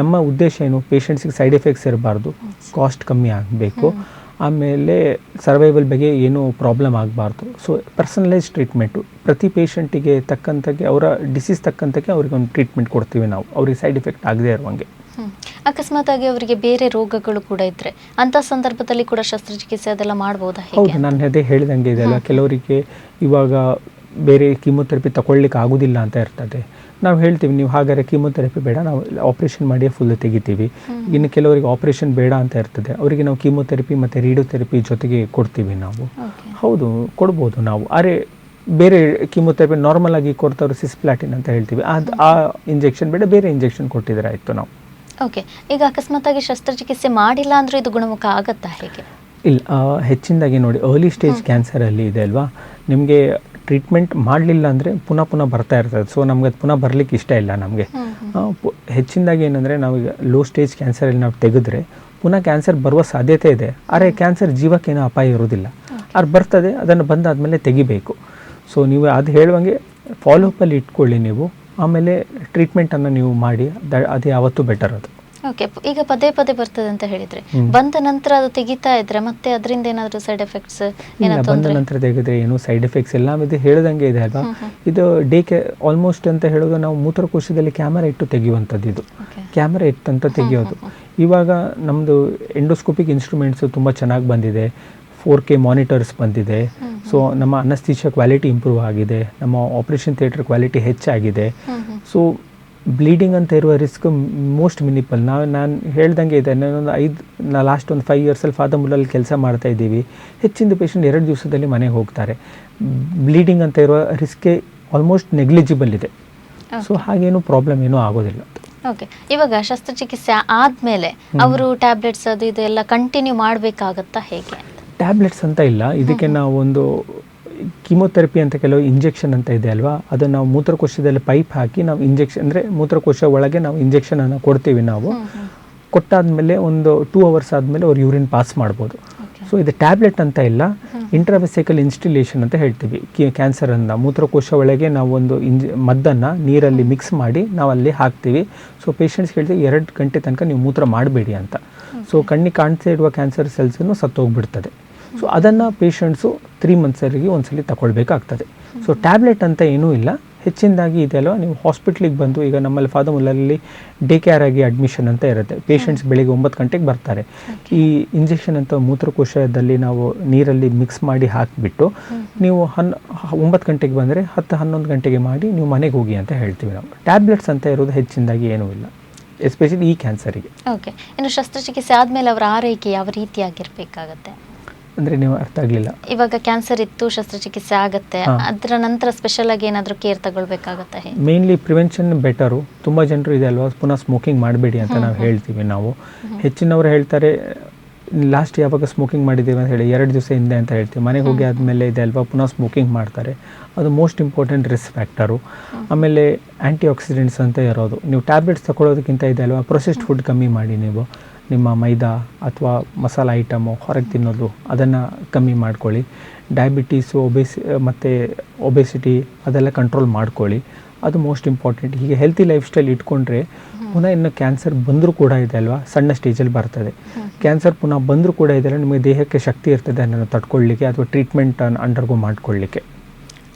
ನಮ್ಮ ಉದ್ದೇಶ ಏನು, ಪೇಷಂಟ್ಸಿಗೆ ಸೈಡ್ ಎಫೆಕ್ಟ್ಸ್ ಇರಬಾರ್ದು, ಕಾಸ್ಟ್ ಕಮ್ಮಿ ಆಗಬೇಕು, ಆಮೇಲೆ ಸರ್ವೈವಲ್ ಬಗ್ಗೆ ಏನೂ ಪ್ರಾಬ್ಲಮ್ ಆಗಬಾರ್ದು. ಸೊ ಪರ್ಸನಲೈಸ್ ಟ್ರೀಟ್ಮೆಂಟು ಪ್ರತಿ ಪೇಷಂಟಿಗೆ ತಕ್ಕಂತಾಗೆ, ಅವರ ಡಿಸೀಸ್ ತಕ್ಕಂತಾಗೆ ಅವ್ರಿಗೆ ಒಂದು ಟ್ರೀಟ್ಮೆಂಟ್ ಕೊಡ್ತೀವಿ ನಾವು, ಅವ್ರಿಗೆ ಸೈಡ್ ಎಫೆಕ್ಟ್ ಆಗದೆ ಇರುವಂಗೆ. ಅಕಸ್ಮಾತ್ ಆಗಿ ಅವರಿಗೆ ಬೇರೆ ರೋಗಗಳು ಕೂಡ ಇದ್ರೆ ಅಂತ ಸಂದರ್ಭದಲ್ಲಿ ಕೂಡ ಶಸ್ತ್ರಚಿಕಿತ್ಸೆ ಅದೆಲ್ಲ ಮಾಡಬಹುದಾ? ಹೌದು, ನಾನು ಅದೇ ಹೇಳಿದಂಗೆ ಇದೆಯಲ್ಲ, ಕೆಲವರಿಗೆ ಇವಾಗ ಬೇರೆ ಕೀಮೋಥೆರಪಿ ತಗೊಳ್ಳಿಕ್ಕೆ ಆಗೋದಿಲ್ಲ ಅಂತ ಇರ್ತದೆ. ನಾವು ಹೇಳ್ತೀವಿ, ನೀವು ಹಾಗಾದ್ರೆ ಕೀಮೋಥೆರಪಿ ಬೇಡ, ನಾವು ಆಪ್ರೇಷನ್ ಮಾಡಿ ಫುಲ್ ತೆಗಿತೀವಿ. ಇನ್ನು ಕೆಲವರಿಗೆ ಆಪ್ರೇಷನ್ ಬೇಡ ಅಂತ ಇರ್ತದೆ, ಅವರಿಗೆ ನಾವು ಕೀಮೋಥೆರಪಿ ಮತ್ತು ರೇಡಿಯೋಥೆರಪಿ ಜೊತೆಗೆ ಕೊಡ್ತೀವಿ ನಾವು. ಹೌದು, ಕೊಡ್ಬೋದು ನಾವು. ಆದರೆ ಬೇರೆ ಕೀಮೋಥೆರಪಿ ನಾರ್ಮಲ್ ಆಗಿ ಕೊಡ್ತಾವ್ರು ಸಿಸ್ಪ್ಲಾಟಿನ್ ಅಂತ ಹೇಳ್ತೀವಿ, ಆ ಇಂಜೆಕ್ಷನ್ ಬೇಡ, ಬೇರೆ ಇಂಜೆಕ್ಷನ್ ಕೊಟ್ಟಿದ್ರೆ ಆಯಿತು ನಾವು. ಓಕೆ, ಈಗ ಅಕಸ್ಮಾತ್ ಆಗಿ ಶಸ್ತ್ರಚಿಕಿತ್ಸೆ ಮಾಡಿಲ್ಲ ಅಂದರೆ ಇದು ಗುಣಮುಖ ಆಗುತ್ತಾ ಹೇಗೆ? ಇಲ್ಲ, ಹೆಚ್ಚಿನದಾಗಿ ನೋಡಿ, ಅರ್ಲಿ ಸ್ಟೇಜ್ ಕ್ಯಾನ್ಸರಲ್ಲಿ ಇದೆ ಅಲ್ವಾ, ನಿಮಗೆ ಟ್ರೀಟ್ಮೆಂಟ್ ಮಾಡಲಿಲ್ಲ ಅಂದರೆ ಪುನಃ ಬರ್ತಾ ಇರ್ತದೆ. ಸೊ ನಮ್ಗೆ ಅದು ಪುನಃ ಬರಲಿಕ್ಕೆ ಇಷ್ಟ ಇಲ್ಲ ನಮಗೆ. ಹೆಚ್ಚಿನದಾಗಿ ಏನಂದರೆ, ನಾವೀಗ ಲೋ ಸ್ಟೇಜ್ ಕ್ಯಾನ್ಸರಲ್ಲಿ ನಾವು ತೆಗೆದ್ರೆ ಪುನಃ ಕ್ಯಾನ್ಸರ್ ಬರುವ ಸಾಧ್ಯತೆ ಇದೆ, ಆದರೆ ಕ್ಯಾನ್ಸರ್ ಜೀವಕ್ಕೇನೋ ಅಪಾಯ ಇರೋದಿಲ್ಲ. ಅದು ಬರ್ತದೆ, ಅದನ್ನು ಬಂದಾದಮೇಲೆ ತೆಗಿಬೇಕು. ಸೊ ನೀವು ಅದು ಹೇಳುವಂಗೆ ಫಾಲೋಅಪ್ಪಲ್ಲಿ ಇಟ್ಕೊಳ್ಳಿ ನೀವು, ಆಮೇಲೆ ಟ್ರೀಟ್ಮೆಂಟನ್ನು ನೀವು ಮಾಡಿ, ಅದು ಯಾವತ್ತೂ ಬೆಟರ್ ಅದು. ಓಕೆ, ಈಗ ಪದೇ ಬರ್ತದೆ ಅಂತ ಹೇಳಿದ್ರೆ, ಬಂದ ನಂತರ ಅದು ತೆಗಿತಾ ಇದ್ರೆ ಮತ್ತೆ ಅದರಿಂದ ಏನಾದರೂ ಸೈಡ್ ಎಫೆಕ್ಟ್ಸ್? ಬಂದ ನಂತರ ತೆಗೆದ್ರೆ ಏನು ಸೈಡ್ ಎಫೆಕ್ಟ್ಸ್ ಎಲ್ಲ ಇದು ಹೇಳ್ದಂಗೆ ಇದೆ ಅಲ್ವಾ. ಇದು ಆಲ್ಮೋಸ್ಟ್ ಅಂತ ಹೇಳೋದು, ನಾವು ಮೂತ್ರಕೋಶದಲ್ಲಿ ಕ್ಯಾಮರಾ ಇಟ್ಟು ತೆಗೆಯುವಂಥದ್ದು, ಇದು ಕ್ಯಾಮರಾ ಇಟ್ಟಂತ ತೆಗೆಯೋದು. ಇವಾಗ ನಮ್ಮದು ಎಂಡೋಸ್ಕೋಪಿಕ್ ಇನ್ಸ್ಟ್ರೂಮೆಂಟ್ಸು ತುಂಬ ಚೆನ್ನಾಗಿ ಬಂದಿದೆ, 4K ಮಾನಿಟರ್ಸ್ ಬಂದಿದೆ. ಸೊ ನಮ್ಮ ಅನಸ್ಥೀಶಿಯಾ ಕ್ವಾಲಿಟಿ ಇಂಪ್ರೂವ್ ಆಗಿದೆ, ನಮ್ಮ ಆಪರೇಷನ್ ಥಿಯೇಟರ್ ಕ್ವಾಲಿಟಿ ಹೆಚ್ಚಾಗಿದೆ. ಸೊ ಬ್ಲೀಡಿಂಗ್ ಅಂತ ಇರುವ ರಿಸ್ಕ್ ಮೋಸ್ಟ್ ಮಿನಿಪಲ್. ನಾನು ಹೇಳ್ದಂಗೆ ಇದೆ, ಲಾಸ್ಟ್ ಒಂದು 5 ಇಯರ್ಸಲ್ಲಿ ಫಾದಮುಲ್ಲಲ್ಲಿ ಕೆಲಸ ಮಾಡ್ತಾ ಇದ್ದೀವಿ. ಹೆಚ್ಚಿನ ಪೇಷಂಟ್ 2 ದಿವಸದಲ್ಲಿ ಮನೆಗೆ ಹೋಗ್ತಾರೆ. ಬ್ಲೀಡಿಂಗ್ ಅಂತ ಇರುವ ರಿಸ್ಕೆ ಆಲ್ಮೋಸ್ಟ್ ನೆಗ್ಲಿಜಿಬಲ್ ಇದೆ. ಸೊ ಹಾಗೇನು ಪ್ರಾಬ್ಲಮ್ ಏನೂ ಆಗೋದಿಲ್ಲ. ಓಕೆ, ಇವಾಗ ಶಸ್ತ್ರಚಿಕಿತ್ಸೆ ಆದಮೇಲೆ ಅವರು ಟ್ಯಾಬ್ಲೆಟ್ಸ್ ಅದು ಇದೆಲ್ಲ ಕಂಟಿನ್ಯೂ ಮಾಡಬೇಕಾಗತ್ತಾ ಹೇಗೆ? ಟ್ಯಾಬ್ಲೆಟ್ಸ್ ಅಂತ ಇಲ್ಲ, ಇದಕ್ಕೆ ನಾವು ಒಂದು ಕೀಮೋಥೆರಪಿ ಅಂತ ಕೆಲವು ಇಂಜೆಕ್ಷನ್ ಅಂತ ಇದೆ ಅಲ್ವಾ, ಅದನ್ನು ನಾವು ಮೂತ್ರಕೋಶದಲ್ಲಿ ಪೈಪ್ ಹಾಕಿ ನಾವು ಇಂಜೆಕ್ಷನ್, ಅಂದರೆ ಮೂತ್ರಕೋಶ ಒಳಗೆ ನಾವು ಇಂಜೆಕ್ಷನನ್ನು ಕೊಡ್ತೀವಿ ನಾವು. ಕೊಟ್ಟಾದಮೇಲೆ ಒಂದು 2 ಅವರ್ಸ್ ಆದಮೇಲೆ ಅವ್ರು ಯೂರಿನ್ ಪಾಸ್ ಮಾಡ್ಬೋದು. ಸೊ ಇದು ಟ್ಯಾಬ್ಲೆಟ್ ಅಂತ ಇಲ್ಲ, ಇಂಟ್ರಾವೆಸಿಕಲ್ ಇನ್ಸ್ಟಿಲೇಷನ್ ಅಂತ ಹೇಳ್ತೀವಿ. ಕ್ಯಾನ್ಸರನ್ನು ಮೂತ್ರಕೋಶ ಒಳಗೆ ನಾವು ಒಂದು ಮದ್ದನ್ನು ನೀರಲ್ಲಿ ಮಿಕ್ಸ್ ಮಾಡಿ ನಾವು ಅಲ್ಲಿ ಹಾಕ್ತೀವಿ. ಸೊ ಪೇಷಂಟ್ಸ್ ಹೇಳ್ತೀವಿ 2 ಗಂಟೆ ತನಕ ನೀವು ಮೂತ್ರ ಮಾಡಬೇಡಿ ಅಂತ. ಸೊ ಕಣ್ಣಿಗೆ ಕಾಣ್ತಾ ಇರುವ ಕ್ಯಾನ್ಸರ್ ಸೆಲ್ಸನ್ನು ಸತ್ತೋಗ್ಬಿಡ್ತದೆ. ಸೊ ಅದನ್ನು ಪೇಷಂಟ್ಸು 3 ಮಂತ್ಸರಿಗೆ ಒಂದ್ಸಲಿ ತಗೊಳ್ಬೇಕಾಗ್ತದೆ. ಸೊ ಟ್ಯಾಬ್ಲೆಟ್ ಅಂತ ಏನೂ ಇಲ್ಲ. ಹೆಚ್ಚಿನದಾಗಿ ಇದೆಯಲ್ವ, ನೀವು ಹಾಸ್ಪಿಟ್ಲಿಗೆ ಬಂದು, ಈಗ ನಮ್ಮಲ್ಲಿ ಫಾದಮುಲ್ಲಲ್ಲಿ ಡೇ ಕೇರ್ ಆಗಿ ಅಡ್ಮಿಷನ್ ಅಂತ ಇರುತ್ತೆ. ಪೇಷಂಟ್ಸ್ ಬೆಳಿಗ್ಗೆ 9 ಗಂಟೆಗೆ ಬರ್ತಾರೆ. ಈ ಇಂಜೆಕ್ಷನ್ ಅಂತ ಮೂತ್ರಕೋಶದಲ್ಲಿ ನಾವು ನೀರಲ್ಲಿ ಮಿಕ್ಸ್ ಮಾಡಿ ಹಾಕಿಬಿಟ್ಟು, ನೀವು 9 ಗಂಟೆಗೆ ಬಂದರೆ 10-11 ಗಂಟೆಗೆ ಮಾಡಿ ನೀವು ಮನೆಗೆ ಹೋಗಿ ಅಂತ ಹೇಳ್ತೀವಿ ನಾವು. ಟ್ಯಾಬ್ಲೆಟ್ಸ್ ಅಂತ ಇರೋದು ಹೆಚ್ಚಿನದಾಗಿ ಏನೂ ಇಲ್ಲ, ಎಸ್ಪೆಷಲಿ ಈ ಕ್ಯಾನ್ಸರಿಗೆ. ಓಕೆ, ಇನ್ನು ಶಸ್ತ್ರಚಿಕಿತ್ಸೆ ಆದಮೇಲೆ ಅವರ ಆರೈಕೆ ಯಾವ ರೀತಿಯಾಗಿರಬೇಕಾಗತ್ತೆ? ಅಂದರೆ ನೀವು ಅರ್ಥ ಆಗಲಿಲ್ಲ. ಇವಾಗ ಕ್ಯಾನ್ಸರ್ ಇತ್ತು, ಶಸ್ತ್ರಚಿಕಿತ್ಸೆ ಆಗುತ್ತೆ, ಅದರ ನಂತರ ಸ್ಪೆಷಲ್ ಆಗಿ ಏನಾದರೂ ಕೇರ್ ತಗೊಳ್ಬೇಕಾಗತ್ತೆ? Mainly prevention better. ತುಂಬ ಜನರು ಇದೆ ಅಲ್ವಾ, ಪುನಃ ಸ್ಮೋಕಿಂಗ್ ಮಾಡಬೇಡಿ ಅಂತ ನಾವು ಹೇಳ್ತೀವಿ ನಾವು. ಹೆಚ್ಚಿನವರು ಹೇಳ್ತಾರೆ, ಲಾಸ್ಟ್ ಯಾವಾಗ ಸ್ಮೋಕಿಂಗ್ ಮಾಡಿದ್ದೀವಿ ಅಂತ ಹೇಳಿ 2 ದಿವಸ ಹಿಂದೆ ಅಂತ ಹೇಳ್ತೀವಿ. ಮನೆಗೆ ಹೋಗಿ ಆದಮೇಲೆ ಇದೆ ಅಲ್ವಾ ಪುನಃ ಸ್ಮೋಕಿಂಗ್ ಮಾಡ್ತಾರೆ. ಅದು ಮೋಸ್ಟ್ ಇಂಪಾರ್ಟೆಂಟ್ ರಿಸ್ಕ್ ಫ್ಯಾಕ್ಟರು. ಆಮೇಲೆ ಆ್ಯಂಟಿ ಆಕ್ಸಿಡೆಂಟ್ಸ್ ಅಂತ ಇರೋದು. ನೀವು ಟ್ಯಾಬ್ಲೆಟ್ಸ್ ತಗೊಳ್ಳೋದಕ್ಕಿಂತ ಇದೆ ಅಲ್ವಾ, ಪ್ರೊಸೆಸ್ಡ್ ಫುಡ್ ಕಮ್ಮಿ ಮಾಡಿ. ನೀವು ನಿಮ್ಮ ಮೈದಾ ಅಥವಾ ಮಸಾಲ ಐಟಮು ಹೊರಗೆ ತಿನ್ನೋದು ಅದನ್ನು ಕಮ್ಮಿ ಮಾಡ್ಕೊಳ್ಳಿ. ಡಯಾಬಿಟೀಸು, ಮತ್ತು ಒಬೆಸಿಟಿ ಅದೆಲ್ಲ ಕಂಟ್ರೋಲ್ ಮಾಡ್ಕೊಳ್ಳಿ, ಅದು ಮೋಸ್ಟ್ ಇಂಪಾರ್ಟೆಂಟ್. ಹೀಗೆ ಹೆಲ್ತಿ ಲೈಫ್ ಸ್ಟೈಲ್ ಇಟ್ಕೊಂಡ್ರೆ ಪುನಃ ಇನ್ನು ಕ್ಯಾನ್ಸರ್ ಬಂದರೂ ಕೂಡ ಇದೆ ಅಲ್ವಾ, ಸಣ್ಣ ಸ್ಟೇಜಲ್ಲಿ ಬರ್ತದೆ. ಕ್ಯಾನ್ಸರ್ ಪುನಃ ಬಂದರೂ ಕೂಡ ಇದೆ ನಿಮಗೆ ದೇಹಕ್ಕೆ ಶಕ್ತಿ ಇರ್ತದೆ ಅದನ್ನು ತಡ್ಕೊಳ್ಳಿಕ್ಕೆ ಅಥವಾ ಟ್ರೀಟ್ಮೆಂಟ್ ಅಂಡರ್ಗೋ ಮಾಡ್ಕೊಳ್ಳಿಕ್ಕೆ.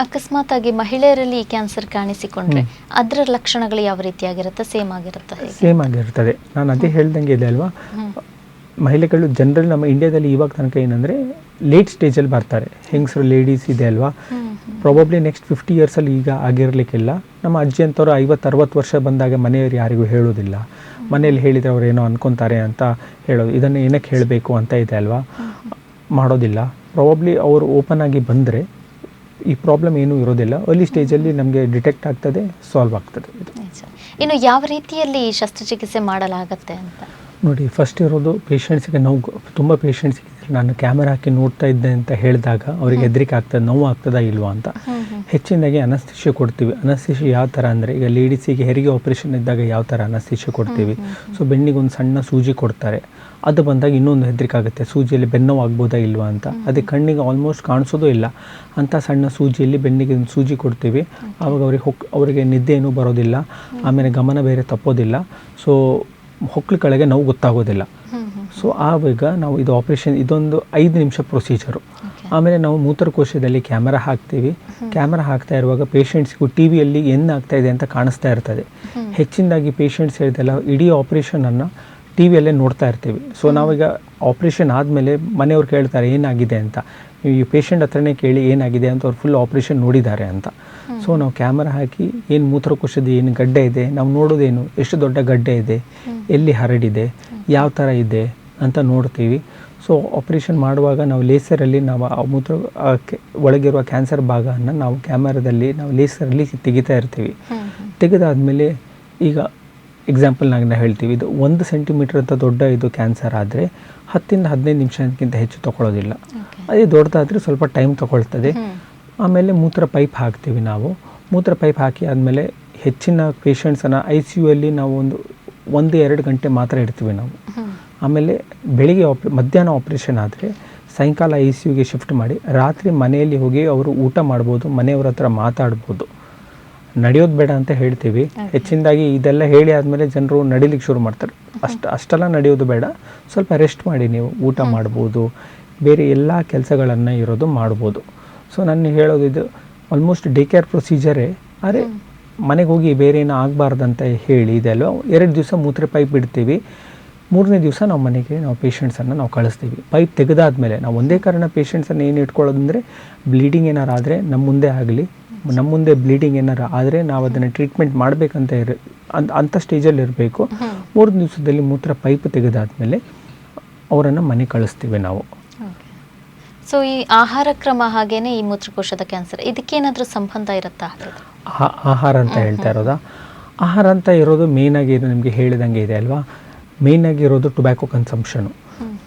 ಅಕಸ್ಮಾತ್ ಆಗಿ ಮಹಿಳೆಯರಲ್ಲಿ ಈ ಕ್ಯಾನ್ಸರ್ ಕಾಣಿಸಿಕೊಂಡ್ರೆ ಅದರ ಲಕ್ಷಣಗಳು ಯಾವ ರೀತಿಯಾಗಿರುತ್ತೆ? ಸೇಮ್ ಆಗಿರುತ್ತೆ? ಸೇಮ್ ಆಗಿರ್ತದೆ. ನಾನು ಅದೇ ಹೇಳ್ದಂಗೆ ಇದೆ ಅಲ್ವಾ, ಮಹಿಳೆಗಳು ಜನರಲ್ ನಮ್ಮ ಇಂಡಿಯಾದಲ್ಲಿ ಇವಾಗ ತನಕ ಏನಂದರೆ ಲೇಟ್ ಸ್ಟೇಜಲ್ಲಿ ಬರ್ತಾರೆ. ಹೆಂಗಸರು ಲೇಡೀಸ್ ಇದೆ ಅಲ್ವಾ, ಪ್ರಾಬಬ್ಲಿ ನೆಕ್ಸ್ಟ್ 50 ಇಯರ್ಸಲ್ಲಿ ಈಗ ಆಗಿರಲಿಕ್ಕಿಲ್ಲ. ನಮ್ಮ ಅಜ್ಜಿ ಅಂತವ್ರು 50-60 ವರ್ಷ ಬಂದಾಗ ಮನೆಯವರು ಯಾರಿಗೂ ಹೇಳೋದಿಲ್ಲ. ಮನೇಲಿ ಹೇಳಿದರೆ ಅವ್ರು ಏನೋ ಅನ್ಕೊತಾರೆ ಅಂತ ಹೇಳೋದು, ಇದನ್ನು ಏನಕ್ಕೆ ಹೇಳಬೇಕು ಅಂತ ಇದೆ ಅಲ್ವಾ, ಮಾಡೋದಿಲ್ಲ. ಪ್ರಾಬಬ್ಲಿ ಅವರು ಓಪನ್ ಆಗಿ ಬಂದರೆ ಈ ಪ್ರಾಬ್ಲಮ್ ಏನೂ ಇರೋದಿಲ್ಲ. ಅರ್ಲಿ ಸ್ಟೇಜಲ್ಲಿ ನಮಗೆ ಡಿಟೆಕ್ಟ್ ಆಗ್ತದೆ, ಸಾಲ್ವ್ ಆಗ್ತದೆ. ಇನ್ನು ಯಾವ ರೀತಿಯಲ್ಲಿ ಶಸ್ತ್ರಚಿಕಿತ್ಸೆ ಮಾಡಲಾಗತ್ತೆ ಅಂತ ನೋಡಿ, ಫಸ್ಟ್ ಇರೋದು ಪೇಷಂಟ್ಸಿಗೆ ನೋವು. ತುಂಬ ಪೇಷಂಟ್ಸಿಗೆ ನಾನು ಕ್ಯಾಮರಾ ಹಾಕಿ ನೋಡ್ತಾ ಇದ್ದೆ ಅಂತ ಹೇಳಿದಾಗ ಅವರಿಗೆ ಹೆದರಿಕೆ ಆಗ್ತದೆ, ನೋವು ಆಗ್ತದಾ ಇಲ್ವಾ ಅಂತ. ಹೆಚ್ಚಿನಾಗಿ ಅನಸ್ಥಿಷ್ಯ ಕೊಡ್ತೀವಿ. ಅನಸ್ಥಿಷ್ಯ ಯಾವ ಥರ ಅಂದರೆ, ಈಗ ಲೇಡೀಸಿಗೆ ಹೆರಿಗೆ ಆಪ್ರೇಷನ್ ಇದ್ದಾಗ ಯಾವ ಥರ ಅನಸ್ಥಿಷ್ಯ ಕೊಡ್ತೀವಿ. ಸೊ ಬೆನ್ನಿಗೆ ಒಂದು ಸಣ್ಣ ಸೂಜಿ ಕೊಡ್ತಾರೆ. ಅದು ಬಂದಾಗ ಇನ್ನೊಂದು ಹೆದರಿಕೆ ಆಗುತ್ತೆ, ಸೂಜಿಯಲ್ಲಿ ಬೆನ್ನೋವು ಆಗ್ಬೋದಾ ಇಲ್ವಾ ಅಂತ. ಅದೇ ಕಣ್ಣಿಗೆ ಆಲ್ಮೋಸ್ಟ್ ಕಾಣಿಸೋದು ಇಲ್ಲ ಅಂಥ ಸಣ್ಣ ಸೂಜಿಯಲ್ಲಿ ಬೆನ್ನಿಗೆ ಒಂದು ಸೂಜಿ ಕೊಡ್ತೀವಿ. ಆವಾಗ ಅವರಿಗೆ ನಿದ್ದೆ ಏನೂ ಬರೋದಿಲ್ಲ, ಆಮೇಲೆ ಗಮನ ಬೇರೆ ತಪ್ಪೋದಿಲ್ಲ. ಸೊ ಹೊಕ್ಕಳ ಕೆಳಗೆ ನೋವು ಗೊತ್ತಾಗೋದಿಲ್ಲ. ಸೊ ಆವಾಗ ನಾವು ಇದು ಆಪ್ರೇಷನ್, ಇದೊಂದು 5 ನಿಮಿಷ ಪ್ರೊಸೀಜರು. ಆಮೇಲೆ ನಾವು ಮೂತ್ರಕೋಶದಲ್ಲಿ ಕ್ಯಾಮರಾ ಹಾಕ್ತೀವಿ. ಕ್ಯಾಮರಾ ಹಾಕ್ತಾ ಇರುವಾಗ ಪೇಷಂಟ್ಸ್ಗೂ ಟಿ ವಿಯಲ್ಲಿ ಏನಾಗ್ತಾ ಇದೆ ಅಂತ ಕಾಣಿಸ್ತಾ ಇರ್ತದೆ. ಹೆಚ್ಚಿನದಾಗಿ ಪೇಷಂಟ್ಸ್ ಹೇಳ್ದಲ್ಲ, ಇಡೀ ಆಪ್ರೇಷನನ್ನು ಟಿ ವಿಯಲ್ಲೇ ನೋಡ್ತಾ ಇರ್ತೀವಿ. ಸೊ ನಾವೀಗ ಆಪ್ರೇಷನ್ ಆದಮೇಲೆ ಮನೆಯವ್ರು ಕೇಳ್ತಾರೆ ಏನಾಗಿದೆ ಅಂತ. ಈ ಪೇಷಂಟ್ ಹತ್ರನೇ ಕೇಳಿ ಏನಾಗಿದೆ ಅಂತ, ಅವ್ರು ಫುಲ್ ಆಪ್ರೇಷನ್ ನೋಡಿದ್ದಾರೆ ಅಂತ. ಸೊ ನಾವು ಕ್ಯಾಮರಾ ಹಾಕಿ ಏನು ಮೂತ್ರಕೋಶದ ಏನು ಗಡ್ಡೆ ಇದೆ, ನಾವು ನೋಡೋದೇನು, ಎಷ್ಟು ದೊಡ್ಡ ಗಡ್ಡೆ ಇದೆ, ಎಲ್ಲಿ ಹರಡಿದೆ, ಯಾವ ಥರ ಇದೆ ಅಂತ ನೋಡ್ತೀವಿ. ಸೊ ಆಪ್ರೇಷನ್ ಮಾಡುವಾಗ ನಾವು ಲೇಸರಲ್ಲಿ ನಾವು ಆ ಒಳಗಿರುವ ಕ್ಯಾನ್ಸರ್ ಭಾಗವನ್ನು ನಾವು ಕ್ಯಾಮರಾದಲ್ಲಿ ನಾವು ಲೇಸರಲ್ಲಿ ತೆಗಿತಾ ಇರ್ತೀವಿ. ತೆಗೆದಾದಮೇಲೆ ಈಗ ಎಕ್ಸಾಂಪಲ್ ನಾನು ಹೇಳ್ತೀವಿ, ಇದು 1 ಸೆಂಟಿಮೀಟರ್ ಅಂತ ದೊಡ್ಡ ಇದು ಕ್ಯಾನ್ಸರ್ ಆದರೆ 10-15 ನಿಮಿಷಕ್ಕಿಂತ ಹೆಚ್ಚು ತೊಗೊಳ್ಳೋದಿಲ್ಲ. ಅದೇ ದೊಡ್ಡದಾದರೆ ಸ್ವಲ್ಪ ಟೈಮ್ ತೊಗೊಳ್ತದೆ. ಆಮೇಲೆ ಮೂತ್ರ ಪೈಪ್ ಹಾಕ್ತೀವಿ ನಾವು. ಮೂತ್ರ ಪೈಪ್ ಹಾಕಿ ಆದಮೇಲೆ ಹೆಚ್ಚಿನ ಪೇಷಂಟ್ಸನ್ನು ICU ಅಲ್ಲಿ ನಾವು 1-2 ಗಂಟೆ ಮಾತ್ರ ಇಡ್ತೀವಿ ನಾವು. ಆಮೇಲೆ ಬೆಳಿಗ್ಗೆ ಮಧ್ಯಾಹ್ನ ಆಪ್ರೇಷನ್ ಆದರೆ ಸಾಯಂಕಾಲ ICUಗೆ ಶಿಫ್ಟ್ ಮಾಡಿ, ರಾತ್ರಿ ಮನೆಯಲ್ಲಿ ಹೋಗಿ ಅವರು ಊಟ ಮಾಡ್ಬೋದು, ಮನೆಯವ್ರ ಹತ್ರ ಮಾತಾಡ್ಬೋದು. ನಡೆಯೋದು ಬೇಡ ಅಂತ ಹೇಳ್ತೀವಿ. ಹೆಚ್ಚಿನದಾಗಿ ಇದೆಲ್ಲ ಹೇಳಿ ಆದಮೇಲೆ ಜನರು ನಡಿಲಿಕ್ಕೆ ಶುರು ಮಾಡ್ತಾರೆ. ಅಷ್ಟೆಲ್ಲ ನಡೆಯೋದು ಬೇಡ, ಸ್ವಲ್ಪ ರೆಸ್ಟ್ ಮಾಡಿ, ನೀವು ಊಟ ಮಾಡ್ಬೋದು, ಬೇರೆ ಎಲ್ಲ ಕೆಲಸಗಳನ್ನು ಇರೋದು ಮಾಡ್ಬೋದು. ಸೊ ನಾನು ಹೇಳೋದು ಇದು ಆಲ್ಮೋಸ್ಟ್ ಡೇ ಕೇರ್ ಪ್ರೊಸೀಜರೇ. ಆದರೆ ಮನೆಗೆ ಹೋಗಿ ಬೇರೆ ಏನೋ ಆಗಬಾರ್ದಂತ ಹೇಳಿ ಇದೆಲ್ಲ 2 ದಿವಸ ಮೂತ್ರ ಪೈಪ್ ಬಿಡ್ತೀವಿ. 3ನೇ ದಿವಸ ನಾವು ಮನೆಗೆ ನಾವು ಪೇಷಂಟ್ಸನ್ನು ನಾವು ಕಳಿಸ್ತೀವಿ. ಪೈಪ್ ತೆಗೆದಾದ್ಮೇಲೆ ನಾವು ಒಂದೇ ಕಾರಣ ಪೇಷಂಟ್ಸನ್ನು ಏನು ಇಟ್ಕೊಳ್ಳೋದಂದರೆ, ಬ್ಲೀಡಿಂಗ್ ಏನಾರು ಆದರೆ ನಮ್ಮ ಮುಂದೆ ಬ್ಲೀಡಿಂಗ್ ಏನಾರು ಆದರೆ ನಾವು ಅದನ್ನು ಟ್ರೀಟ್ಮೆಂಟ್ ಮಾಡಬೇಕಂತ ಅಂಥ ಸ್ಟೇಜಲ್ಲಿ ಇರಬೇಕು. 3 ದಿವಸದಲ್ಲಿ ಮೂತ್ರ ಪೈಪ್ ತೆಗೆದಾದ್ಮೇಲೆ ಅವರನ್ನು ಮನೆ ಕಳಿಸ್ತೀವಿ ನಾವು. ಸೊ ಈ ಆಹಾರ ಕ್ರಮ ಹಾಗೇನೆ ಈ ಮೂತ್ರಕೋಶದ ಕ್ಯಾನ್ಸರ್ ಇದಕ್ಕೇನಾದರೂ ಸಂಬಂಧ ಇರುತ್ತಾ? ಆಹಾರ ಅಂತ ಹೇಳ್ತಾ ಇರೋದಾ? ಆಹಾರ ಅಂತ ಇರೋದು ಮೇಯ್ನಾಗಿ ನಿಮಗೆ ಹೇಳಿದಂಗೆ ಇದೆ ಅಲ್ವಾ, ಮೇಯ್ನಾಗಿ ಇರೋದು ಟೊಬ್ಯಾಕೊ ಕನ್ಸಂಪ್ಷನು.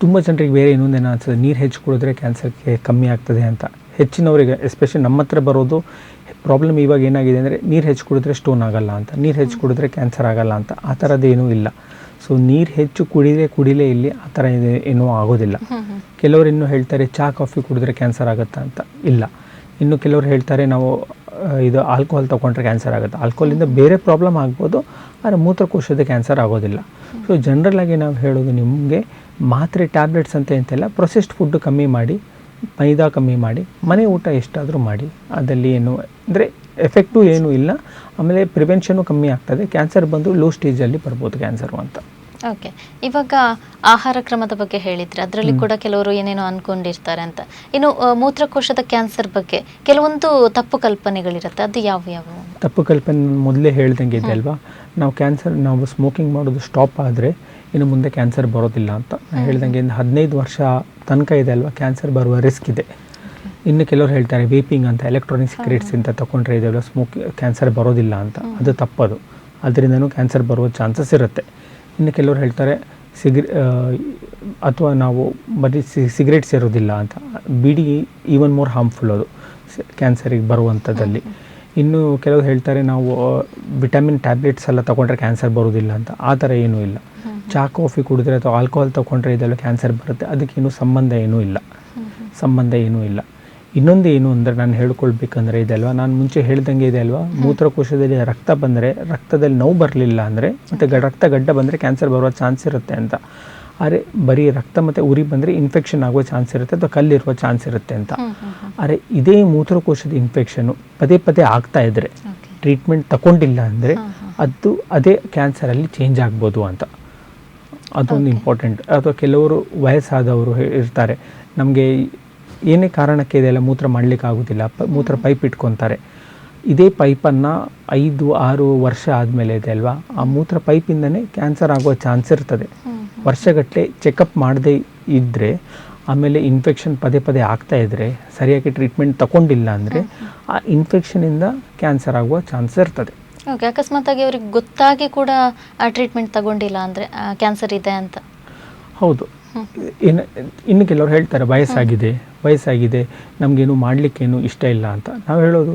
ತುಂಬ ಜನರಿಗೆ ಬೇರೆ ಇನ್ನೊಂದೇನು ಅನ್ಸುತ್ತೆ, ನೀರು ಹೆಚ್ಚು ಕುಡಿದ್ರೆ ಕ್ಯಾನ್ಸರ್ಗೆ ಕಮ್ಮಿ ಆಗ್ತದೆ ಅಂತ. ಹೆಚ್ಚಿನವರಿಗೆ ಎಸ್ಪೆಷಲಿ ನಮ್ಮ ಹತ್ರ ಬರೋದು ಪ್ರಾಬ್ಲಮ್ ಇವಾಗ ಏನಾಗಿದೆ ಅಂದರೆ, ನೀರು ಹೆಚ್ಚು ಕುಡಿದ್ರೆ ಸ್ಟೋನ್ ಆಗಲ್ಲ ಅಂತ, ನೀರು ಹೆಚ್ಚು ಕುಡಿದ್ರೆ ಕ್ಯಾನ್ಸರ್ ಆಗಲ್ಲ ಅಂತ. ಆ ಥರದ್ದೇನೂ ಇಲ್ಲ. ಸೊ ನೀರು ಹೆಚ್ಚು ಕುಡಿಲೇ ಇಲ್ಲಿ ಆ ಥರ ಏನೂ ಆಗೋದಿಲ್ಲ. ಕೆಲವರು ಇನ್ನೂ ಹೇಳ್ತಾರೆ ಚಹಾ ಕಾಫಿ ಕುಡಿದ್ರೆ ಕ್ಯಾನ್ಸರ್ ಆಗುತ್ತಾ ಅಂತ. ಇಲ್ಲ. ಇನ್ನು ಕೆಲವರು ಹೇಳ್ತಾರೆ ನಾವು ಇದು ಆಲ್ಕೋಹಾಲ್ ತೊಗೊಂಡ್ರೆ ಕ್ಯಾನ್ಸರ್ ಆಗುತ್ತೆ. ಆಲ್ಕೋಹಾಲಿಂದ ಬೇರೆ ಪ್ರಾಬ್ಲಮ್ ಆಗ್ಬೋದು, ಆದರೆ ಮೂತ್ರಕೋಶದ ಕ್ಯಾನ್ಸರ್ ಆಗೋದಿಲ್ಲ. ಸೊ ಜನರಲಾಗಿ ನಾವು ಹೇಳೋದು ನಿಮಗೆ ಮಾತ್ರೆ ಟ್ಯಾಬ್ಲೆಟ್ಸ್ ಅಂತ ಎಂತೆಲ್ಲ, ಪ್ರೊಸೆಸ್ಡ್ ಫುಡ್ ಕಮ್ಮಿ ಮಾಡಿ, ಮೈದಾ ಕಮ್ಮಿ ಮಾಡಿ, ಮನೆ ಊಟ ಎಷ್ಟಾದರೂ ಮಾಡಿ, ಅದರಲ್ಲಿ ಏನು ಅಂದರೆ ಎಫೆಕ್ಟು ಏನೂ ಇಲ್ಲ. ಆಮೇಲೆ ಪ್ರಿವೆನ್ಷನು ಕಮ್ಮಿ ಆಗ್ತದೆ. ಕ್ಯಾನ್ಸರ್ ಬಂದು ಲೋ ಸ್ಟೇಜಲ್ಲಿ ಬರ್ಬೋದು ಕ್ಯಾನ್ಸರು ಅಂತ. ಓಕೆ, ಇವಾಗ ಆಹಾರ ಕ್ರಮದ ಬಗ್ಗೆ ಹೇಳಿದ್ರೆ ಅದರಲ್ಲಿ ಕೂಡ ಕೆಲವರು ಏನೇನೋ ಅನ್ಕೊಂಡಿರ್ತಾರೆ ಅಂತ. ಇನ್ನು ಮೂತ್ರಕೋಶದ ಕ್ಯಾನ್ಸರ್ ಬಗ್ಗೆ ಕೆಲವೊಂದು ತಪ್ಪು ಕಲ್ಪನೆಗಳಿರುತ್ತೆ, ಅದು ಯಾವ ತಪ್ಪು ಕಲ್ಪನೆ ಮೊದಲೇ ಹೇಳ್ದಂಗೆ ಇದೆ ಅಲ್ವಾ. ನಾವು ಸ್ಮೋಕಿಂಗ್ ಮಾಡೋದು ಸ್ಟಾಪ್ ಆದರೆ ಇನ್ನು ಮುಂದೆ ಕ್ಯಾನ್ಸರ್ ಬರೋದಿಲ್ಲ ಅಂತ. ನಾನು ಹೇಳ್ದಂಗೆ 15 ವರ್ಷ ತನಕ ಇದೆ ಅಲ್ವಾ, ಕ್ಯಾನ್ಸರ್ ಬರುವ ರಿಸ್ಕ್ ಇದೆ. ಇನ್ನು ಕೆಲವರು ಹೇಳ್ತಾರೆ ವೇಪಿಂಗ್ ಅಂತ, ಎಲೆಕ್ಟ್ರಾನಿಕ್ ಸಿಗರೇಟ್ಸ್ ಅಂತ ತಗೊಂಡ್ರೆ ಇದೆಲ್ಲ ಕ್ಯಾನ್ಸರ್ ಬರೋದಿಲ್ಲ ಅಂತ. ಅದು ತಪ್ಪದು. ಅದರಿಂದನೂ ಕ್ಯಾನ್ಸರ್ ಬರುವ ಚಾನ್ಸಸ್ ಇರುತ್ತೆ. ಇನ್ನು ಕೆಲವರು ಹೇಳ್ತಾರೆ ಅಥವಾ ನಾವು ಬರೀ ಸಿಗರೇಟ್ಸ್ ಇರೋದಿಲ್ಲ ಅಂತ. ಬಿಡಿ ಈವನ್ ಮೋರ್ ಹಾರ್ಮ್ಫುಲ್ ಅದು ಕ್ಯಾನ್ಸರಿಗೆ ಬರುವಂಥದ್ದಲ್ಲಿ. ಇನ್ನು ಕೆಲವರು ಹೇಳ್ತಾರೆ ನಾವು ವಿಟಮಿನ್ ಟ್ಯಾಬ್ಲೆಟ್ಸ್ ಎಲ್ಲ ತೊಗೊಂಡ್ರೆ ಕ್ಯಾನ್ಸರ್ ಬರೋದಿಲ್ಲ ಅಂತ. ಆ ಥರ ಏನೂ ಇಲ್ಲ. ಚಹಾ ಕಾಫಿ ಕುಡಿದ್ರೆ ಅಥವಾ ಆಲ್ಕೋಹಾಲ್ ತೊಗೊಂಡ್ರೆ ಇದೆಲ್ಲ ಕ್ಯಾನ್ಸರ್ ಬರುತ್ತೆ, ಅದಕ್ಕೇನು ಸಂಬಂಧ ಏನೂ ಇಲ್ಲ. ಇನ್ನೊಂದು ಏನು ಅಂದರೆ ನಾನು ಹೇಳ್ಕೊಳ್ಬೇಕಂದ್ರೆ ಇದೆ ಅಲ್ವಾ, ನಾನು ಮುಂಚೆ ಹೇಳ್ದಂಗೆ ಇದೆ ಅಲ್ವಾ, ಮೂತ್ರಕೋಶದಲ್ಲಿ ರಕ್ತ ಬಂದರೆ, ರಕ್ತದಲ್ಲಿ ನೋವು ಬರಲಿಲ್ಲ ಅಂದರೆ ಮತ್ತು ರಕ್ತ ಗಡ್ಡ ಬಂದರೆ ಕ್ಯಾನ್ಸರ್ ಬರುವ ಚಾನ್ಸ್ ಇರುತ್ತೆ ಅಂತ. ಆದರೆ ಬರೀ ರಕ್ತ ಮತ್ತು ಉರಿ ಬಂದರೆ ಇನ್ಫೆಕ್ಷನ್ ಆಗುವ ಚಾನ್ಸ್ ಇರುತ್ತೆ ಅಥವಾ ಕಲ್ಲಿರುವ ಚಾನ್ಸ್ ಇರುತ್ತೆ ಅಂತ. ಆದರೆ ಇದೇ ಮೂತ್ರಕೋಶದ ಇನ್ಫೆಕ್ಷನ್ನು ಪದೇ ಪದೇ ಆಗ್ತಾ ಇದ್ದರೆ, ಟ್ರೀಟ್ಮೆಂಟ್ ತಗೊಂಡಿಲ್ಲ ಅಂದರೆ ಅದೇ ಕ್ಯಾನ್ಸರಲ್ಲಿ ಚೇಂಜ್ ಆಗ್ಬೋದು ಅಂತ. ಅದೊಂದು ಇಂಪಾರ್ಟೆಂಟ್. ಅಥವಾ ಕೆಲವರು ವಯಸ್ಸಾದವರು ಇರ್ತಾರೆ, ನಮಗೆ ಏನೇ ಕಾರಣಕ್ಕೆ ಇದೆಲ್ಲ ಮೂತ್ರ ಮಾಡಲಿಕ್ಕೆ ಆಗೋದಿಲ್ಲ, ಮೂತ್ರ ಪೈಪ್ ಇಟ್ಕೊತಾರೆ. ಇದೇ ಪೈಪನ್ನು 5-6 ವರ್ಷ ಆದಮೇಲೆ ಇದೆ ಅಲ್ವಾ, ಆ ಮೂತ್ರ ಪೈಪಿಂದನೇ ಕ್ಯಾನ್ಸರ್ ಆಗುವ ಚಾನ್ಸ್ ಇರ್ತದೆ. ವರ್ಷಗಟ್ಟಲೆ ಚೆಕಪ್ ಮಾಡದೇ ಇದ್ದರೆ, ಆಮೇಲೆ ಇನ್ಫೆಕ್ಷನ್ ಪದೇ ಪದೇ ಆಗ್ತಾ ಇದ್ದರೆ, ಸರಿಯಾಗಿ ಟ್ರೀಟ್ಮೆಂಟ್ ತಗೊಂಡಿಲ್ಲ ಅಂದರೆ ಆ ಇನ್ಫೆಕ್ಷನಿಂದ ಕ್ಯಾನ್ಸರ್ ಆಗುವ ಚಾನ್ಸ್ ಇರ್ತದೆ. ಓಕೆ, ಅಕಸ್ಮಾತಾಗಿ ಅವ್ರಿಗೆ ಗೊತ್ತಾಗಿ ಕೂಡ ಆ ಟ್ರೀಟ್ಮೆಂಟ್ ತಗೊಂಡಿಲ್ಲ ಅಂದರೆ ಕ್ಯಾನ್ಸರ್ ಇದೆ ಅಂತ. ಹೌದು. ಇನ್ನು ಕೆಲವರು ಹೇಳ್ತಾರೆ ವಯಸ್ಸಾಗಿದೆ ನಮಗೇನು ಮಾಡಲಿಕ್ಕೇನು ಇಷ್ಟ ಇಲ್ಲ ಅಂತ. ನಾವು ಹೇಳೋದು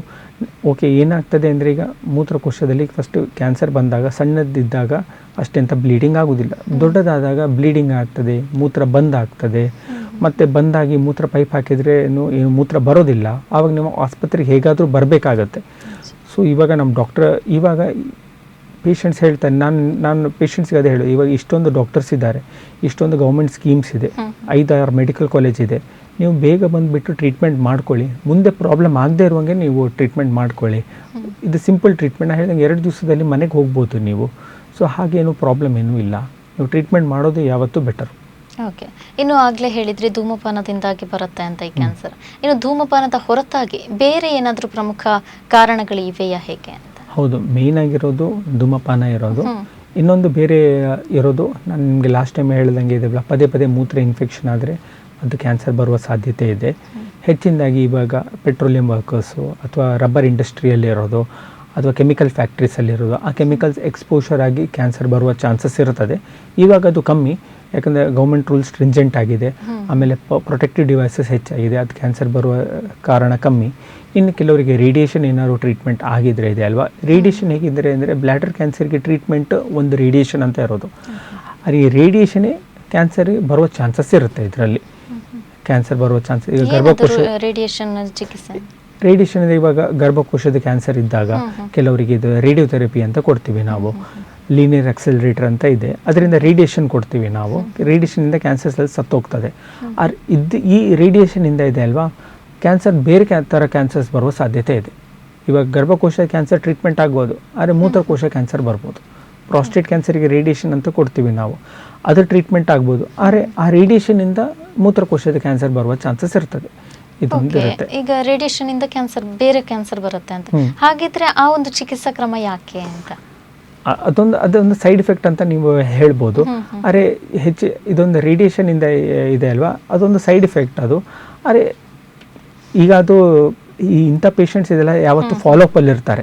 ಓಕೆ, ಏನಾಗ್ತದೆ ಅಂದರೆ ಈಗ ಮೂತ್ರಕೋಶದಲ್ಲಿ ಫಸ್ಟು ಕ್ಯಾನ್ಸರ್ ಬಂದಾಗ, ಸಣ್ಣದಿದ್ದಾಗ ಅಷ್ಟೆಂತ ಬ್ಲೀಡಿಂಗ್ ಆಗೋದಿಲ್ಲ. ದೊಡ್ಡದಾದಾಗ ಬ್ಲೀಡಿಂಗ್ ಆಗ್ತದೆ, ಮೂತ್ರ ಬಂದಾಗ್ತದೆ, ಮತ್ತು ಬಂದಾಗಿ ಮೂತ್ರ ಪೈಪ್ ಹಾಕಿದರೆ ಏನು ಮೂತ್ರ ಬರೋದಿಲ್ಲ. ಆವಾಗ ನೀವು ಆಸ್ಪತ್ರೆಗೆ ಹೇಗಾದರೂ ಬರಬೇಕಾಗತ್ತೆ. ಸೊ ಇವಾಗ ನಮ್ಮ ಡಾಕ್ಟರ್, ಇವಾಗ ಪೇಷಂಟ್ಸ್ ಹೇಳ್ತಾರೆ, ನಾನು ಪೇಷಂಟ್ಸ್ಗೆ ಅದೇ ಹೇಳು, ಇವಾಗ ಇಷ್ಟೊಂದು ಡಾಕ್ಟರ್ಸ್ ಇದ್ದಾರೆ, ಇಷ್ಟೊಂದು ಗೌರ್ಮೆಂಟ್ ಸ್ಕೀಮ್ಸ್ ಇದೆ, 5-6 ಮೆಡಿಕಲ್ ಕಾಲೇಜ್ ಇದೆ, ನೀವು ಬೇಗ ಬಂದುಬಿಟ್ಟು ಟ್ರೀಟ್ಮೆಂಟ್ ಮಾಡ್ಕೊಳ್ಳಿ, ಮುಂದೆ ಪ್ರಾಬ್ಲಮ್ ಆಗದೆ ಇರುವಂಗೆ ನೀವು ಟ್ರೀಟ್ಮೆಂಟ್ ಮಾಡ್ಕೊಳ್ಳಿ. ಇದು ಸಿಂಪಲ್ ಟ್ರೀಟ್ಮೆಂಟ್. ನಾನು ಹೇಳಿದಂಗೆ 2 ದಿವಸದಲ್ಲಿ ಮನೆಗೆ ಹೋಗ್ಬೋದು ನೀವು. ಸೊ ಹಾಗೇನು ಪ್ರಾಬ್ಲಮ್ ಏನೂ ಇಲ್ಲ, ನೀವು ಟ್ರೀಟ್ಮೆಂಟ್ ಮಾಡೋದು ಯಾವತ್ತೂ ಬೆಟರ್. ಓಕೆ, ಇನ್ನು ಆಗಲೇ ಹೇಳಿದ್ರಿ ಧೂಮಪಾನದಿಂದಾಗಿ ಬರುತ್ತೆ ಅಂತ ಈ ಕ್ಯಾನ್ಸರ್. ಇನ್ನು ಧೂಮಪಾನದ ಹೊರತಾಗಿ ಬೇರೆ ಏನಾದರೂ ಪ್ರಮುಖ ಕಾರಣಗಳು ಇವೆಯಾ ಹೇಗೆ ಅಂತ? ಹೌದು, ಮೇಯ್ನ್ ಆಗಿರೋದು ಧೂಮಪಾನ ಇರೋದು. ಇನ್ನೊಂದು ಬೇರೆ ಇರೋದು, ನಾನು ನಿಮಗೆ ಲಾಸ್ಟ್ ಟೈಮ್ ಹೇಳ್ದಂಗೆ ಇದೆ, ಪದೇ ಪದೇ ಮೂತ್ರ ಇನ್ಫೆಕ್ಷನ್ ಆದರೆ ಅದು ಕ್ಯಾನ್ಸರ್ ಬರುವ ಸಾಧ್ಯತೆ ಇದೆ. ಹೆಚ್ಚಿನದಾಗಿ ಇವಾಗ ಪೆಟ್ರೋಲಿಯಂ ವರ್ಕರ್ಸು ಅಥವಾ ರಬ್ಬರ್ ಇಂಡಸ್ಟ್ರಿಯಲ್ಲಿ ಇರೋದು ಅಥವಾ ಕೆಮಿಕಲ್ ಫ್ಯಾಕ್ಟ್ರೀಸಲ್ಲಿರೋದು, ಆ ಕೆಮಿಕಲ್ಸ್ ಎಕ್ಸ್ಪೋಷರ್ ಆಗಿ ಕ್ಯಾನ್ಸರ್ ಬರುವ ಚಾನ್ಸಸ್ ಇರ್ತದೆ. ಇವಾಗ ಅದು ಕಮ್ಮಿ, ಯಾಕಂದರೆ ಗೌರ್ಮೆಂಟ್ ರೂಲ್ಸ್ ಸ್ಟ್ರಿಂಜೆಂಟ್ ಆಗಿದೆ, ಆಮೇಲೆ ಪ್ರೊಟೆಕ್ಟಿವ್ ಡಿವೈಸಸ್ ಹೆಚ್ಚಾಗಿದೆ, ಅದು ಕ್ಯಾನ್ಸರ್ ಬರುವ ಕಾರಣ ಕಮ್ಮಿ. ಇನ್ನು ಕೆಲವರಿಗೆ ರೇಡಿಯೇಷನ್ ಏನಾದ್ರು ಟ್ರೀಟ್ಮೆಂಟ್ ಆಗಿದ್ರೆ ಇದೆ ಅಲ್ವಾ, ರೇಡಿಯೇಷನ್ ಹೇಗಿದ್ದರೆ ಅಂದರೆ ಬ್ಲ್ಯಾಡರ್ ಕ್ಯಾನ್ಸರ್ಗೆ ಟ್ರೀಟ್ಮೆಂಟ್ ಒಂದು ರೇಡಿಯೇಷನ್ ಅಂತ ಇರೋದು. ಅದು ಈ ರೇಡಿಯೇಷನ್ನೇ ಕ್ಯಾನ್ಸರ್ಗೆ ಬರುವ ಚಾನ್ಸಸ್ ಇರುತ್ತೆ. ಇದರಲ್ಲಿ ಕ್ಯಾನ್ಸರ್ ಬರುವ ಚಾನ್ಸಸ್, ಈಗ ಗರ್ಭಕೋಶ ರೇಡಿಯೇಷನ್ ಚಿಕಿತ್ಸೆ, ರೇಡಿಯೇಷನ್ ಇವಾಗ ಗರ್ಭಕೋಶದ ಕ್ಯಾನ್ಸರ್ ಇದ್ದಾಗ ಕೆಲವರಿಗೆ ಇದು ರೇಡಿಯೋಥೆರಪಿ ಅಂತ ಕೊಡ್ತೀವಿ ನಾವು. ಲೀನಿಯರ್ ಆಕ್ಸೆಲರೇಟರ್ ಅಂತ ಇದೆ, ಅದರಿಂದ ರೇಡಿಯೇಷನ್ ಕೊಡ್ತೀವಿ ನಾವು. ರೇಡಿಯೇಷನಿಂದ ಕ್ಯಾನ್ಸರ್ ಸೆಲ್ಸ್ ಸತ್ತೋಗ್ತದೆ. ಈ ರೇಡಿಯೇಷನಿಂದ ಇದೆ ಅಲ್ವಾ, ಕ್ಯಾನ್ಸರ್ ಬೇರೆ ಥರ ಕ್ಯಾನ್ಸರ್ಸ್ ಬರುವ ಸಾಧ್ಯತೆ ಇದೆ. ಇವಾಗ ಗರ್ಭಕೋಶ ಕ್ಯಾನ್ಸರ್ ಟ್ರೀಟ್ಮೆಂಟ್ ಆಗ್ಬೋದು, ಆದರೆ ಮೂತ್ರಕೋಶ ಕ್ಯಾನ್ಸರ್ ಬರ್ಬೋದು. ಪ್ರಾಸ್ಟೇಟ್ ಕ್ಯಾನ್ಸರಿಗೆ ರೇಡಿಯೇಷನ್ ಅಂತ ಕೊಡ್ತೀವಿ ನಾವು, ಅದು ಟ್ರೀಟ್ಮೆಂಟ್ ಆಗ್ಬೋದು. ಆದರೆ ಆ ರೇಡಿಯೇಷನಿಂದ ಮೂತ್ರಕೋಶದ ಕ್ಯಾನ್ಸರ್ ಬರುವ ಚಾನ್ಸಸ್ ಇರ್ತದೆ. ಇದೊಂದು ಇರುತ್ತೆ. ಈಗ ರೇಡಿಯೇಷನ್ ಇಂದ ಕ್ಯಾನ್ಸರ್, ಬೇರೆ ಕ್ಯಾನ್ಸರ್ ಬರುತ್ತೆ ಅಂತ, ಹಾಗಿದ್ರೆ ಆ ಒಂದು ಚಿಕಿತ್ಸಾ ಕ್ರಮ ಯಾಕೆ ಅಂತ? ಅದೊಂದು ಸೈಡ್ ಎಫೆಕ್ಟ್ ಅಂತ ನೀವು ಹೇಳ್ಬೋದು. ಆದರೆ ಇದೊಂದು ರೇಡಿಯೇಷನ್ ಇಂದ ಇದೆ ಅಲ್ವಾ, ಅದೊಂದು ಸೈಡ್ ಎಫೆಕ್ಟ್ ಅದು. ಆದರೆ ಈಗ ಅದು ಇಂಥ ಪೇಷಂಟ್ಸ್ ಇದೆಲ್ಲ ಯಾವತ್ತು ಫಾಲೋಅಪ್ ಅಲ್ಲಿ ಇರ್ತಾರೆ.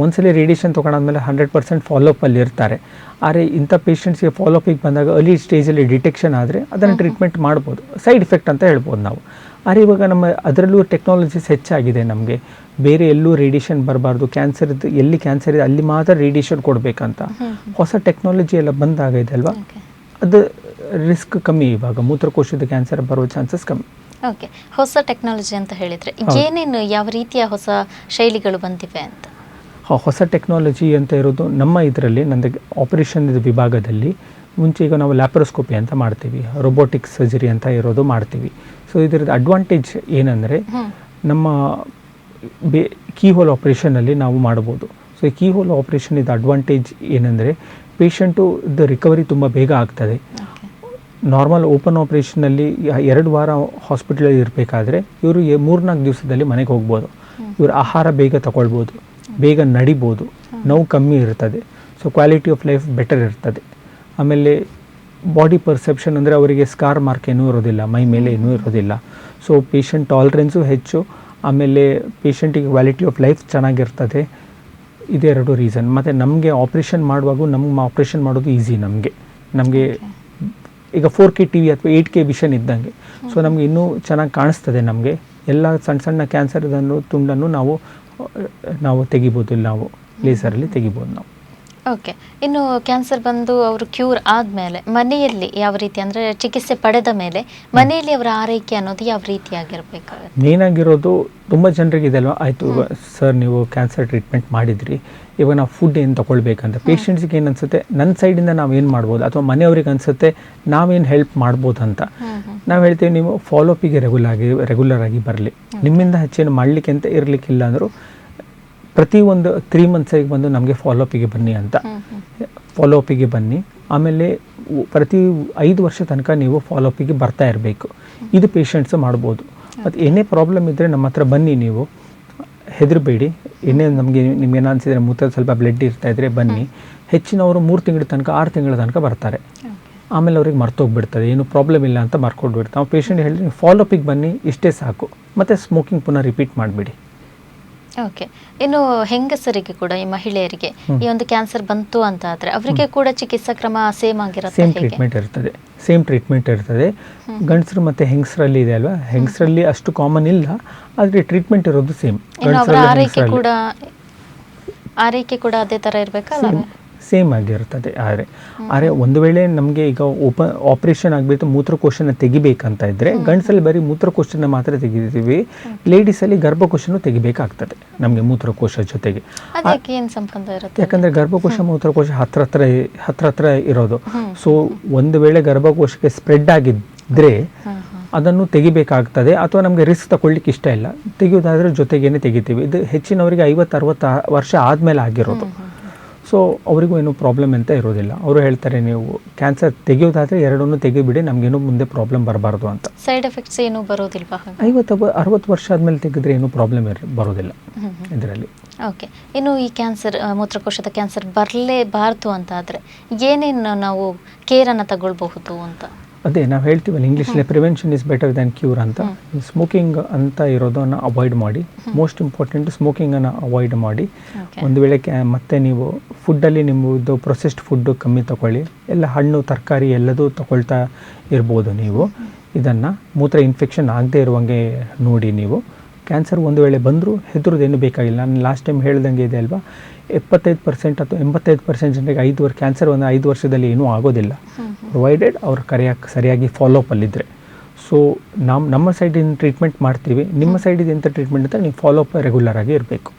ಒಂದ್ಸಲಿ ರೇಡಿಯೇಷನ್ ತೊಗೊಂಡಾದ್ಮೇಲೆ 100% ಫಾಲೋಅಪ್ ಅಲ್ಲಿ ಇರ್ತಾರೆ. ಆದರೆ ಇಂಥ ಪೇಷಂಟ್ಸ್ಗೆ ಫಾಲೋಅಪಿಗೆ ಬಂದಾಗ ಅರ್ಲಿ ಸ್ಟೇಜಲ್ಲಿ ಡಿಟೆಕ್ಷನ್ ಆದರೆ ಅದನ್ನು ಟ್ರೀಟ್ಮೆಂಟ್ ಮಾಡ್ಬೋದು. ಸೈಡ್ ಎಫೆಕ್ಟ್ ಅಂತ ಹೇಳ್ಬೋದು ನಾವು. ಆದರೆ ಇವಾಗ ಅದರಲ್ಲೂ ಟೆಕ್ನಾಲಜೀಸ್ ಹೆಚ್ಚಾಗಿದೆ. ನಮಗೆ ಬೇರೆ ಎಲ್ಲೂ ರೇಡಿಯೇಷನ್ ಬರಬಾರ್ದು, ಕ್ಯಾನ್ಸರ್ದು ಎಲ್ಲಿ ಕ್ಯಾನ್ಸರ್ ಇದೆ ಅಲ್ಲಿ ಮಾತ್ರ ರೇಡಿಯೇಷನ್ ಕೊಡಬೇಕಂತ ಹೊಸ ಟೆಕ್ನಾಲಜಿ ಎಲ್ಲ ಬಂದಾಗಿದೆ ಅಲ್ವಾ, ಅದು ರಿಸ್ಕ್ ಕಮ್ಮಿ. ಇವಾಗ ಮೂತ್ರಕೋಶದ ಕ್ಯಾನ್ಸರ್ ಬರೋ ಚಾನ್ಸಸ್ ಕಮ್ಮಿ. ಓಕೆ, ಹೊಸ ಟೆಕ್ನಾಲಜಿ ಅಂತ ಹೇಳಿದರೆ ಏನೇನು, ಯಾವ ರೀತಿಯ ಹೊಸ ಶೈಲಿಗಳು ಬಂದಿವೆ ಅಂತ? ಹೊಸ ಟೆಕ್ನಾಲಜಿ ಅಂತ ಇರೋದು ನಮ್ಮ ಇದರಲ್ಲಿ, ನನ್ನದು ಆಪರೇಷನ್ ವಿಭಾಗದಲ್ಲಿ ಮುಂಚೆ ಈಗ ನಾವು ಲ್ಯಾಪ್ರೋಸ್ಕೋಪಿ ಅಂತ ಮಾಡ್ತೀವಿ, ರೋಬೋಟಿಕ್ ಸರ್ಜರಿ ಅಂತ ಇರೋದು ಮಾಡ್ತೀವಿ. ಸೊ ಇದರದ್ದು ಅಡ್ವಾಂಟೇಜ್ ಏನಂದರೆ, ನಮ್ಮ ಕೀಹೋಲ್ ಆಪ್ರೇಷನಲ್ಲಿ ನಾವು ಮಾಡ್ಬೋದು. ಸೊ ಈ ಕೀಹೋಲ್ ಆಪ್ರೇಷನ್ ಇದು ಅಡ್ವಾಂಟೇಜ್ ಏನಂದರೆ, ಪೇಷಂಟು ರಿಕವರಿ ತುಂಬ ಬೇಗ ಆಗ್ತದೆ. ನಾರ್ಮಲ್ ಓಪನ್ ಆಪ್ರೇಷನಲ್ಲಿ 2 ವಾರ ಹಾಸ್ಪಿಟಲಲ್ಲಿ ಇರಬೇಕಾದ್ರೆ ಇವರು 3-4 ದಿವಸದಲ್ಲಿ ಮನೆಗೆ ಹೋಗ್ಬೋದು. ಇವರು ಆಹಾರ ಬೇಗ ತಗೊಳ್ಬೋದು, ಬೇಗ ನಡಿಬೋದು, ನೋವು ಕಮ್ಮಿ ಇರ್ತದೆ. So quality of life better ಇರ್ತದೆ. ಆಮೇಲೆ ಬಾಡಿ ಪರ್ಸೆಪ್ಷನ್ ಅಂದರೆ ಅವರಿಗೆ ಸ್ಕಾರ್ ಮಾರ್ಕ್ ಏನೂ ಇರೋದಿಲ್ಲ, ಮೈ ಮೇಲೆ ಏನೂ ಇರೋದಿಲ್ಲ. ಸೊ ಪೇಷಂಟ್ ಟಾಲರೆನ್ಸು ಹೆಚ್ಚು, ಆಮೇಲೆ ಪೇಷಂಟಿಗೆ ಕ್ವಾಲಿಟಿ ಆಫ್ ಲೈಫ್ ಚೆನ್ನಾಗಿರ್ತದೆ. ಇದೆರಡು ರೀಸನ್. ಮತ್ತು ನಮಗೆ ಆಪ್ರೇಷನ್ ಮಾಡುವಾಗ ನಮ್ಮ ಆಪ್ರೇಷನ್ ಮಾಡೋದು ಈಸಿ. ನಮಗೆ ಈಗ 4K TV ಅಥವಾ 8K ವಿಷನ್ ಇದ್ದಂಗೆ. ಸೊ ನಮಗೆ ಇನ್ನೂ ಚೆನ್ನಾಗಿ ಕಾಣಿಸ್ತದೆ. ನಮಗೆ ಎಲ್ಲ ಸಣ್ಣ ಕ್ಯಾನ್ಸರ್ ತುಂಡನ್ನು ನಾವು ತೆಗಿಬೋದು, ನಾವು ಲೇಸರಲ್ಲಿ ತೆಗಿಬೋದು ನಾವು. ಓಕೆ. ಇನ್ನು ಕ್ಯಾನ್ಸರ್ ಬಂದು ಅವರು ಕ್ಯೂರ್ ಆದಮೇಲೆ ಮನೆಯಲ್ಲಿ ಯಾವ ರೀತಿ ಅಂದರೆ ಚಿಕಿತ್ಸೆ ಪಡೆದ ಮೇಲೆ ಮನೆಯಲ್ಲಿ ಅವರ ಆರೈಕೆ ಅನ್ನೋದು ಯಾವ ರೀತಿಯಾಗಿರಬೇಕಾಗುತ್ತೆ? ಮೇನ್ ಆಗಿರೋದು ತುಂಬ ಜನರಿಗೆ ಇದೆಲ್ವ, ಆಯಿತು ಸರ್ ನೀವು ಕ್ಯಾನ್ಸರ್ ಟ್ರೀಟ್ಮೆಂಟ್ ಮಾಡಿದ್ರಿ, ಇವಾಗ ನಾವು ಫುಡ್ ಏನು ತೊಗೊಳ್ಬೇಕಂತ ಪೇಷಂಟ್ಸ್ಗೆ ಏನು ಅನಿಸುತ್ತೆ, ನನ್ನ ಸೈಡಿಂದ ನಾವು ಏನು ಮಾಡ್ಬೋದು, ಅಥವಾ ಮನೆಯವ್ರಿಗೆ ಅನಿಸುತ್ತೆ ನಾವೇನು ಹೆಲ್ಪ್ ಮಾಡ್ಬೋದು ಅಂತ. ನಾವು ಹೇಳ್ತೀವಿ ನೀವು ಫಾಲೋಪಿಗೆ ರೆಗ್ಯುಲರ್ ಆಗಿ ಬರಲಿ, ನಿಮ್ಮಿಂದ ಹೆಚ್ಚೇನು ಮಾಡಲಿಕ್ಕೆ ಅಂತ ಇರಲಿಕ್ಕಿಲ್ಲ ಅಂದರೂ ಪ್ರತಿ ಒಂದು 3 ಮಂತ್ಸಿಗೆ ಬಂದು ನಮಗೆ ಫಾಲೋಪಿಗೆ ಬನ್ನಿ ಅಂತ. ಫಾಲೋಪಿಗೆ ಬನ್ನಿ, ಆಮೇಲೆ ಪ್ರತಿ 5 ವರ್ಷ ತನಕ ನೀವು ಫಾಲೋಪಿಗೆ ಬರ್ತಾ ಇರಬೇಕು. ಇದು ಪೇಷಂಟ್ಸ್ ಮಾಡ್ಬೋದು. ಮತ್ತು ಏನೇ ಪ್ರಾಬ್ಲಮ್ ಇದ್ದರೆ ನಮ್ಮ ಹತ್ರ ಬನ್ನಿ, ನೀವು ಹೆದರಬೇಡಿ. ಏನೇ ನಮಗೆ ನಿಮ್ಗೇನು ಅನಿಸಿದರೆ ಮೂತ್ರ ಸ್ವಲ್ಪ ಬ್ಲಡ್ ಇರ್ತಾ ಇದ್ದರೆ ಬನ್ನಿ. ಹೆಚ್ಚಿನವರು 3 ತಿಂಗಳ ತನಕ 6 ತಿಂಗಳ ತನಕ ಬರ್ತಾರೆ. ಆಮೇಲೆ ಅವ್ರಿಗೆ ಮರ್ತೋಗ್ಬಿಡ್ತದೆ, ಏನು ಪ್ರಾಬ್ಲಮ್ ಇಲ್ಲ ಅಂತ ಮರ್ಕೊಡ್ಬಿಡ್ತಾರೆ. ನಾವು ಪೇಷಂಟ್ ಹೇಳಿದ್ರೆ ನೀವು ಫಾಲೋಪಿಗೆ ಬನ್ನಿ, ಇಷ್ಟೇ ಸಾಕು, ಮತ್ತು ಸ್ಮೋಕಿಂಗ್ ಪುನಃ ರಿಪೀಟ್ ಮಾಡಿಬಿಡಿ. ಓಕೆ. ಇನ್ನು ಹೆಂಗಸರಿಗೆ ಕೂಡ, ಈ ಮಹಿಳೆಯರಿಗೆ ಈ ಒಂದು ಕ್ಯಾನ್ಸರ್ ಬಂತು ಅಂತ ಆದರೆ ಅವರಿಗೆ ಕೂಡ ಚಿಕಿತ್ಸಾ ಕ್ರಮ ಸೇಮ್ ಆಗಿರುತ್ತೆ? ಸೇಮ್ ಟ್ರೀಟ್ಮೆಂಟ್ ಇರ್ತದೆ. ಗಂಡಸರು ಮತ್ತು ಹೆಂಗಸರಲ್ಲಿ ಇದೆ ಅಲ್ವಾ, ಹೆಂಗಸರಲ್ಲಿ ಅಷ್ಟು ಕಾಮನ್ ಇಲ್ಲ, ಆದರೆ ಟ್ರೀಟ್ಮೆಂಟ್ ಇರೋದು ಸೇಮ್. ಆರೈಕೆ ಕೂಡ ಅದೇ ಥರ ಇರಬೇಕಲ್ಲ? ಸೇಮ್ ಆಗಿರ್ತದೆ. ಆದರೆ ಒಂದು ವೇಳೆ ನಮಗೆ ಈಗ ಆಪರೇಷನ್ ಆಗಿಬಿಟ್ಟು ಮೂತ್ರಕೋಶನ ತೆಗಿಬೇಕಂತ ಇದ್ದರೆ ಗಂಡಸಲ್ಲಿ ಬರೀ ಮೂತ್ರಕೋಶನ ಮಾತ್ರ ತೆಗಿತೀವಿ, ಲೇಡೀಸಲ್ಲಿ ಗರ್ಭಕೋಶನೂ ತೆಗಿಬೇಕಾಗ್ತದೆ ನಮಗೆ ಮೂತ್ರಕೋಶ ಜೊತೆಗೆ. ಏನು ಸಂಬಂಧ ಇರುತ್ತೆ? ಯಾಕಂದರೆ ಗರ್ಭಕೋಶ ಮೂತ್ರಕೋಶ ಹತ್ರ ಇರೋದು. ಸೊ ಒಂದು ವೇಳೆ ಗರ್ಭಕೋಶಕ್ಕೆ ಸ್ಪ್ರೆಡ್ ಆಗಿದ್ದರೆ ಅದನ್ನು ತೆಗಿಬೇಕಾಗ್ತದೆ, ಅಥವಾ ನಮಗೆ ರಿಸ್ಕ್ ತಗೊಳ್ಳಿಕ್ಕೆ ಇಷ್ಟ ಇಲ್ಲ, ತೆಗೆಯೋದಾದರೆ ಜೊತೆಗೇನೆ ತೆಗಿತೀವಿ. ಇದು ಹೆಚ್ಚಿನವರಿಗೆ 50-60 ವರ್ಷ ಆದಮೇಲೆ ಆಗಿರೋದು. ಸೊ ಅವರಿಗೂ ಏನೂ ಪ್ರಾಬ್ಲಮ್ ಅಂತ ಇರೋದಿಲ್ಲ. ಅವರು ಹೇಳ್ತಾರೆ ನೀವು ಕ್ಯಾನ್ಸರ್ ತೆಗೆಯೋದಾದರೆ ಎರಡನ್ನೂ ತೆಗಿಬಿಡಿ, ನಮಗೇನು ಮುಂದೆ ಪ್ರಾಬ್ಲಮ್ ಬರಬಾರ್ದು ಅಂತ. ಸೈಡ್ ಎಫೆಕ್ಟ್ಸ್ ಏನೂ ಬರೋದಿಲ್ವಾ? 50-60 ವರ್ಷ ಆದಮೇಲೆ ತೆಗೆದ್ರೆ ಏನೂ ಪ್ರಾಬ್ಲಮ್ ಬರೋದಿಲ್ಲ ಇದರಲ್ಲಿ. ಓಕೆ. ಇನ್ನು ಈ ಕ್ಯಾನ್ಸರ್, ಮೂತ್ರಕೋಶದ ಕ್ಯಾನ್ಸರ್ ಬರಲೇಬಾರ್ದು ಅಂತ ಆದರೆ ಏನೇನು ನಾವು ಕೇರನ್ನು ತಗೊಳ್ಬಹುದು ಅಂತ? ಅದೇ ನಾವು ಹೇಳ್ತೀವಲ್ಲ ಇಂಗ್ಲೀಷಲ್ಲಿ prevention is better than cure ಅಂತ. ಸ್ಮೋಕಿಂಗ್ ಅಂತ ಇರೋದನ್ನು ಅವಾಯ್ಡ್ ಮಾಡಿ, ಮೋಸ್ಟ್ ಇಂಪಾರ್ಟೆಂಟ್ ಸ್ಮೋಕಿಂಗನ್ನು ಅವಾಯ್ಡ್ ಮಾಡಿ. ಒಂದು ವೇಳೆ ಮತ್ತೆ ನೀವು ಫುಡ್ಡಲ್ಲಿ ನಿಮ್ಮದು ಪ್ರೊಸೆಸ್ಡ್ ಫುಡ್ಡು ಕಮ್ಮಿ ತಗೊಳ್ಳಿ, ಎಲ್ಲ ಹಣ್ಣು ತರಕಾರಿ ಎಲ್ಲದೂ ತಗೊಳ್ತಾ ಇರ್ಬೋದು ನೀವು. ಇದನ್ನು ಮೂತ್ರ ಇನ್ಫೆಕ್ಷನ್ ಆಗದೆ ಇರುವಂಗೆ ನೋಡಿ ನೀವು. ಕ್ಯಾನ್ಸರ್ ಒಂದು ವೇಳೆ ಬಂದರೂ ಹೆದರೋದೇನು ಬೇಕಾಗಿಲ್ಲ. ನಾನು ಲಾಸ್ಟ್ ಟೈಮ್ ಹೇಳ್ದಂಗೆ ಇದೆ ಅಲ್ವಾ, 75% ಅಥವಾ 85% ಜನರಿಗೆ ಕ್ಯಾನ್ಸರ್ 5 ವರ್ಷದಲ್ಲಿ ಏನೂ ಆಗೋದಿಲ್ಲ, ಪ್ರೊವೈಡೆಡ್ ಅವ್ರು ಸರಿಯಾಗಿ ಫಾಲೋಅಪ್ಪಲ್ಲಿದ್ದರೆ. ಸೊ ನಮ್ಮ ಸೈಡಿಂದ ಟ್ರೀಟ್ಮೆಂಟ್ ಮಾಡ್ತೀವಿ, ನಿಮ್ಮ ಸೈಡಿಂದ ಎಂಥ ಟ್ರೀಟ್ಮೆಂಟ್ ಅಂತ ನೀವು ಫಾಲೋಅಪ್ ರೆಗ್ಯುಲರ್ ಆಗಿ ಇರಬೇಕು.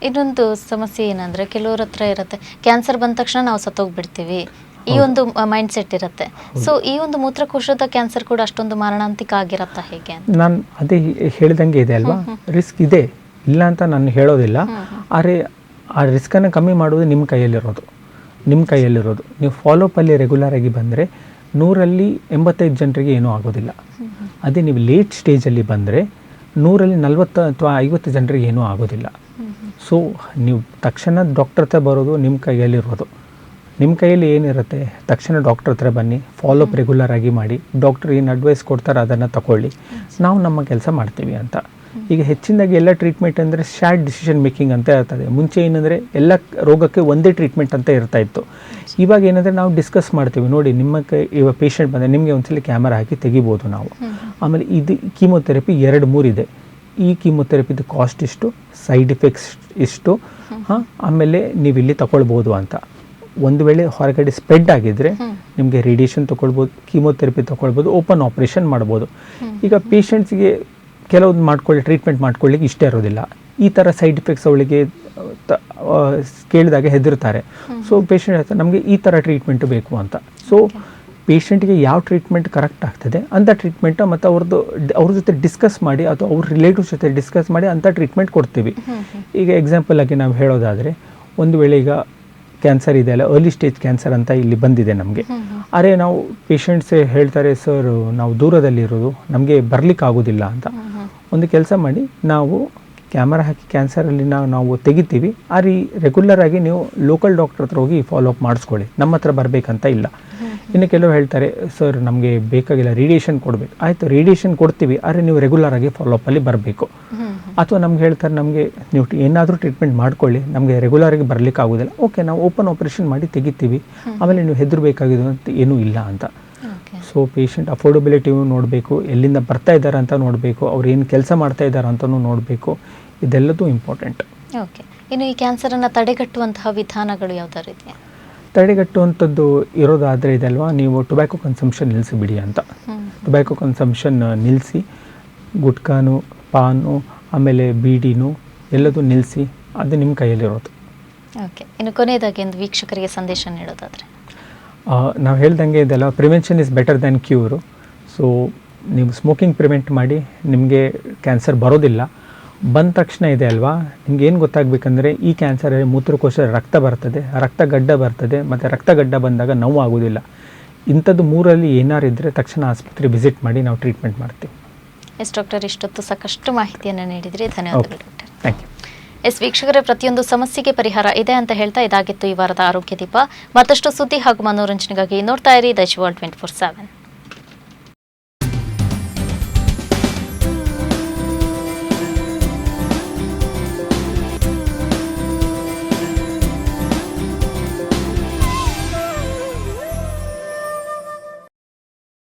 ಇನ್ನೊಂದು ಸಮಸ್ಯೆ ಏನಂದರೆ ಕೆಲವ್ರ ಹತ್ರ ಇರುತ್ತೆ, ಕ್ಯಾನ್ಸರ್ ಬಂದ ತಕ್ಷಣ ನಾವು ಸತ್ತೋಗ್ಬಿಡ್ತೀವಿ, ಈ ಒಂದು ಮೈಂಡ್ ಸೆಟ್ ಇರುತ್ತೆ. ಸೊ ಈ ಒಂದು ಮೂತ್ರಕೋಶದ ಕ್ಯಾನ್ಸರ್ ಕೂಡ ಅಷ್ಟೊಂದು ಮಾರಣಾಂತಿಕ ಆಗಿರತ್ತಾ ಹೇಗೆ? ನಾನು ಅದೇ ಹೇಳ್ದಂಗೆ ಇದೆ ಅಲ್ವಾ, ರಿಸ್ಕ್ ಇದೆ, ಇಲ್ಲ ಅಂತ ನಾನು ಹೇಳೋದಿಲ್ಲ. ಆದರೆ ಆ ರಿಸ್ಕನ್ನು ಕಮ್ಮಿ ಮಾಡೋದು ನಿಮ್ಮ ಕೈಯಲ್ಲಿರೋದು. ನೀವು ಫಾಲೋಅಪ್ಪಲ್ಲಿ ರೆಗ್ಯುಲರ್ ಆಗಿ ಬಂದರೆ 100ರಲ್ಲಿ 85 ಜನರಿಗೆ ಏನೂ ಆಗೋದಿಲ್ಲ. ಅದೇ ನೀವು ಲೇಟ್ ಸ್ಟೇಜಲ್ಲಿ ಬಂದರೆ 100ರಲ್ಲಿ 40 ಅಥವಾ 50 ಜನರಿಗೆ ಏನೂ ಆಗೋದಿಲ್ಲ. ಸೊ ನೀವು ತಕ್ಷಣ ಡಾಕ್ಟರ್ ಹತ್ರ ಬರೋದು ನಿಮ್ಮ ಕೈಯಲ್ಲಿರೋದು. ನಿಮ್ಮ ಕೈಯಲ್ಲಿ ಏನಿರುತ್ತೆ, ತಕ್ಷಣ ಡಾಕ್ಟರ್ ಹತ್ರ ಬನ್ನಿ, ಫಾಲೋಅಪ್ ರೆಗ್ಯುಲರ್ ಆಗಿ ಮಾಡಿ, ಡಾಕ್ಟರ್ ಏನು ಅಡ್ವೈಸ್ ಕೊಡ್ತಾರೆ ಅದನ್ನು ತಗೊಳ್ಳಿ, ನಾವು ನಮ್ಮ ಕೆಲಸ ಮಾಡ್ತೀವಿ ಅಂತ. ಈಗ ಹೆಚ್ಚಿನದಾಗಿ ಎಲ್ಲ ಟ್ರೀಟ್ಮೆಂಟ್ ಅಂದರೆ ಶಾರ್ಟ್ ಡಿಸಿಷನ್ ಮೇಕಿಂಗ್ ಅಂತ ಇರ್ತದೆ. ಮುಂಚೆ ಏನಂದರೆ ಎಲ್ಲ ರೋಗಕ್ಕೆ ಒಂದೇ ಟ್ರೀಟ್ಮೆಂಟ್ ಅಂತ ಇರ್ತಾ ಇತ್ತು. ಇವಾಗ ಏನಂದರೆ ನಾವು ಡಿಸ್ಕಸ್ ಮಾಡ್ತೀವಿ, ನೋಡಿ ನಿಮ್ಮ ಇವಾಗ ಪೇಷಂಟ್ ಬಂದರೆ ನಿಮಗೆ ಒಂದ್ಸಲ ಕ್ಯಾಮರಾ ಹಾಕಿ ತೆಗಿಬೋದು ನಾವು. ಆಮೇಲೆ ಇದು ಕೀಮೊಥೆರಪಿ 2-3 ಇದೆ. ಈ ಕೀಮೊಥೆರಪಿದು ಕಾಸ್ಟ್ ಇಷ್ಟು, ಸೈಡ್ ಎಫೆಕ್ಟ್ಸ್ ಇಷ್ಟು, ಆಮೇಲೆ ನೀವು ಇಲ್ಲಿ ತಗೊಳ್ಬೋದು ಅಂತ. ಒಂದು ವೇಳೆ ಹೊರಗಡೆ ಸ್ಪ್ರೆಡ್ ಆಗಿದ್ದರೆ ನಿಮಗೆ ರೇಡಿಯೇಷನ್ ತೊಗೊಳ್ಬೋದು, ಕೀಮೊಥೆರಪಿ ತೊಗೊಳ್ಬೋದು, ಓಪನ್ ಆಪ್ರೇಷನ್ ಮಾಡ್ಬೋದು. ಈಗ ಪೇಷಂಟ್ಸ್ಗೆ ಕೆಲವೊಂದು ಟ್ರೀಟ್ಮೆಂಟ್ ಮಾಡ್ಕೊಳ್ಳಿಕ್ಕೆ ಇಷ್ಟ ಇರೋದಿಲ್ಲ. ಈ ಥರ ಸೈಡ್ ಎಫೆಕ್ಟ್ಸ್ ಅವಳಿಗೆ ಕೇಳಿದಾಗ ಹೆದರ್ತಾರೆ. ಸೊ ಪೇಷಂಟ್ ಹೇಳ್ತಾರೆ ನಮಗೆ ಈ ಥರ ಟ್ರೀಟ್ಮೆಂಟು ಬೇಕು ಅಂತ. ಸೊ ಪೇಷಂಟ್ಗೆ ಯಾವ ಟ್ರೀಟ್ಮೆಂಟ್ ಕರೆಕ್ಟ್ ಆಗ್ತದೆ ಅಂಥ ಟ್ರೀಟ್ಮೆಂಟ್ ಮತ್ತು ಅವ್ರ ಜೊತೆ ಡಿಸ್ಕಸ್ ಮಾಡಿ ಅಥವಾ ಅವ್ರ ರಿಲೇಟಿವ್ಸ್ ಜೊತೆ ಡಿಸ್ಕಸ್ ಮಾಡಿ ಅಂಥ ಟ್ರೀಟ್ಮೆಂಟ್ ಕೊಡ್ತೀವಿ. ಈಗ ಎಕ್ಸಾಂಪಲ್ ಆಗಿ ನಾವು ಹೇಳೋದಾದರೆ, ಒಂದು ವೇಳೆ ಈಗ ಕ್ಯಾನ್ಸರ್ ಇದೆ ಅಲ್ಲ, ಅರ್ಲಿ ಸ್ಟೇಜ್ ಕ್ಯಾನ್ಸರ್ ಅಂತ ಇಲ್ಲಿ ಬಂದಿದೆ ನಮಗೆ. ಆದರೆ ನಾವು ಪೇಷಂಟ್ಸ್ ಹೇಳ್ತಾರೆ, ಸರ್ ನಾವು ದೂರದಲ್ಲಿರೋದು, ನಮಗೆ ಬರಲಿಕ್ಕೆ ಆಗೋದಿಲ್ಲ ಅಂತ. ಒಂದು ಕೆಲಸ ಮಾಡಿ, ನಾವು ಕ್ಯಾಮರಾ ಹಾಕಿ ಕ್ಯಾನ್ಸರಲ್ಲಿ ನಾವು ತೆಗಿತೀವಿ, ರೆಗ್ಯುಲರ್ ಆಗಿ ನೀವು ಲೋಕಲ್ ಡಾಕ್ಟರ್ ಹತ್ರ ಹೋಗಿ ಫಾಲೋಅಪ್ ಮಾಡಿಸ್ಕೊಳ್ಳಿ, ನಮ್ಮ ಹತ್ರ ಬರಬೇಕಂತ ಇಲ್ಲ. ಇನ್ನು ಕೆಲವು ಹೇಳ್ತಾರೆ, ಸರ್ ನಮಗೆ ಬೇಕಾಗಿಲ್ಲ, ರೇಡಿಯೇಷನ್ ಕೊಡಬೇಕು. ಆಯಿತು, ರೇಡಿಯೇಷನ್ ಕೊಡ್ತೀವಿ, ಆದರೆ ನೀವು ರೆಗ್ಯುಲರ್ ಆಗಿ ಫಾಲೋಅಪ್ಪಲ್ಲಿ ಬರಬೇಕು. ಅಥವಾ ನಮ್ಗೆ ಹೇಳ್ತಾರೆ, ನಮಗೆ ನೀವು ಏನಾದರೂ ಟ್ರೀಟ್ಮೆಂಟ್ ಮಾಡ್ಕೊಳ್ಳಿ, ನಮಗೆ ರೆಗ್ಯುಲರ್ ಆಗಿ ಬರಲಿಕ್ಕೆ ಆಗೋದಿಲ್ಲ, ಓಕೆ ನಾವು ಓಪನ್ ಆಪರೇಷನ್ ಮಾಡಿ ತೆಗಿತೀವಿ, ಆಮೇಲೆ ನೀವು ಹೆದರಬೇಕಾಗಿದ್ದು ಅಂತ ಏನೂ ಇಲ್ಲ ಅಂತ. ಸೊ ಪೇಷಂಟ್ ಅಫೋರ್ಡಬಿಲಿಟಿ ನೋಡಬೇಕು, ಎಲ್ಲಿಂದ ಬರ್ತಾ ಇದ್ದಾರೆ ಅಂತ ನೋಡಬೇಕು, ಅವ್ರು ಏನು ಕೆಲಸ ಮಾಡ್ತಾ ಇದ್ದಾರೆ ಅಂತಲೂ ನೋಡಬೇಕು, ಇದೆಲ್ಲದೂ ಇಂಪಾರ್ಟೆಂಟ್. ಓಕೆ. ಇನ್ನು ಈ ಕ್ಯಾನ್ಸರನ್ನು ತಡೆಗಟ್ಟುವಂತಹ ವಿಧಾನಗಳು ಯಾವ್ದಾರು ಇದೆಯಾ? ತಡೆಗಟ್ಟುವಂಥದ್ದು ಇರೋದಾದರೆ ಇದಲ್ವಾ, ನೀವು ಟೊಬ್ಯಾಕೊ ಕನ್ಸಂಪ್ಷನ್ ನಿಲ್ಲಿಸಿಬಿಡಿ ಅಂತ. ಟೊಬ್ಯಾಕೊ ಕನ್ಸಂಪ್ಷನ್ ನಿಲ್ಲಿಸಿ, ಗುಟ್ಕಾನು, ಪಾನು, ಆಮೇಲೆ ಬೀಡಿನೂ ಎಲ್ಲದೂ ನಿಲ್ಲಿಸಿ, ಅದು ನಿಮ್ಮ ಕೈಯಲ್ಲಿರೋದು. ಓಕೆ, ಇನ್ನು ಕೊನೆಯದಾಗಿ ಒಂದು ವೀಕ್ಷಕರಿಗೆ ಸಂದೇಶ ನೀಡೋದಾದರೆ? ನಾವು ಹೇಳ್ದಂಗೆ ಇದೆಲ್ಲ prevention is better than cure. So ನೀವು ಸ್ಮೋಕಿಂಗ್ ಪ್ರಿವೆಂಟ್ ಮಾಡಿ, ನಿಮಗೆ ಕ್ಯಾನ್ಸರ್ ಬರೋದಿಲ್ಲ. ಬಂದ ತಕ್ಷಣ ಇದೆ ಅಲ್ವಾ, ನಿಮ್ಗೆ ಏನು ಗೊತ್ತಾಗಬೇಕಂದ್ರೆ ಈ ಕ್ಯಾನ್ಸರಲ್ಲಿ ಮೂತ್ರಕೋಶ ರಕ್ತ ಬರ್ತದೆ, ರಕ್ತಗಡ್ಡ ಬರ್ತದೆ, ಮತ್ತು ರಕ್ತಗಡ್ಡ ಬಂದಾಗ ನೋವು ಆಗೋದಿಲ್ಲ. ಇಂಥದ್ದು ಮೂರಲ್ಲಿ ಏನಾರು ಇದ್ದರೆ ತಕ್ಷಣ ಆಸ್ಪತ್ರೆ ವಿಸಿಟ್ ಮಾಡಿ, ನಾವು ಟ್ರೀಟ್ಮೆಂಟ್ ಮಾಡ್ತೀವಿ. ಎಸ್ ಡಾಕ್ಟರ್, ಇಷ್ಟೊತ್ತು ಸಾಕಷ್ಟು ಮಾಹಿತಿಯನ್ನು ನೀಡಿದ್ರಿ, ಧನ್ಯವಾದಗಳು ಡಾಕ್ಟರ್. Thank you. ಎಸ್ ವೀಕ್ಷಕರೇ, ಪ್ರತಿಯೊಂದು ಸಮಸ್ಯೆಗೆ ಪರಿಹಾರ ಇದೆ ಅಂತ ಹೇಳ್ತಾ ಇದಾಗಿತ್ತು ಈ ವಾರದ ಆರೋಗ್ಯ ದೀಪ. ಮತ್ತಷ್ಟು ಸುದ್ದಿ ಹಾಗೂ ಮನೋರಂಜನೆಗಾಗಿ ನೋಡ್ತಾ ಇರಿ ದೈಜ್ ವರ್ಲ್ಡ್ 24/7.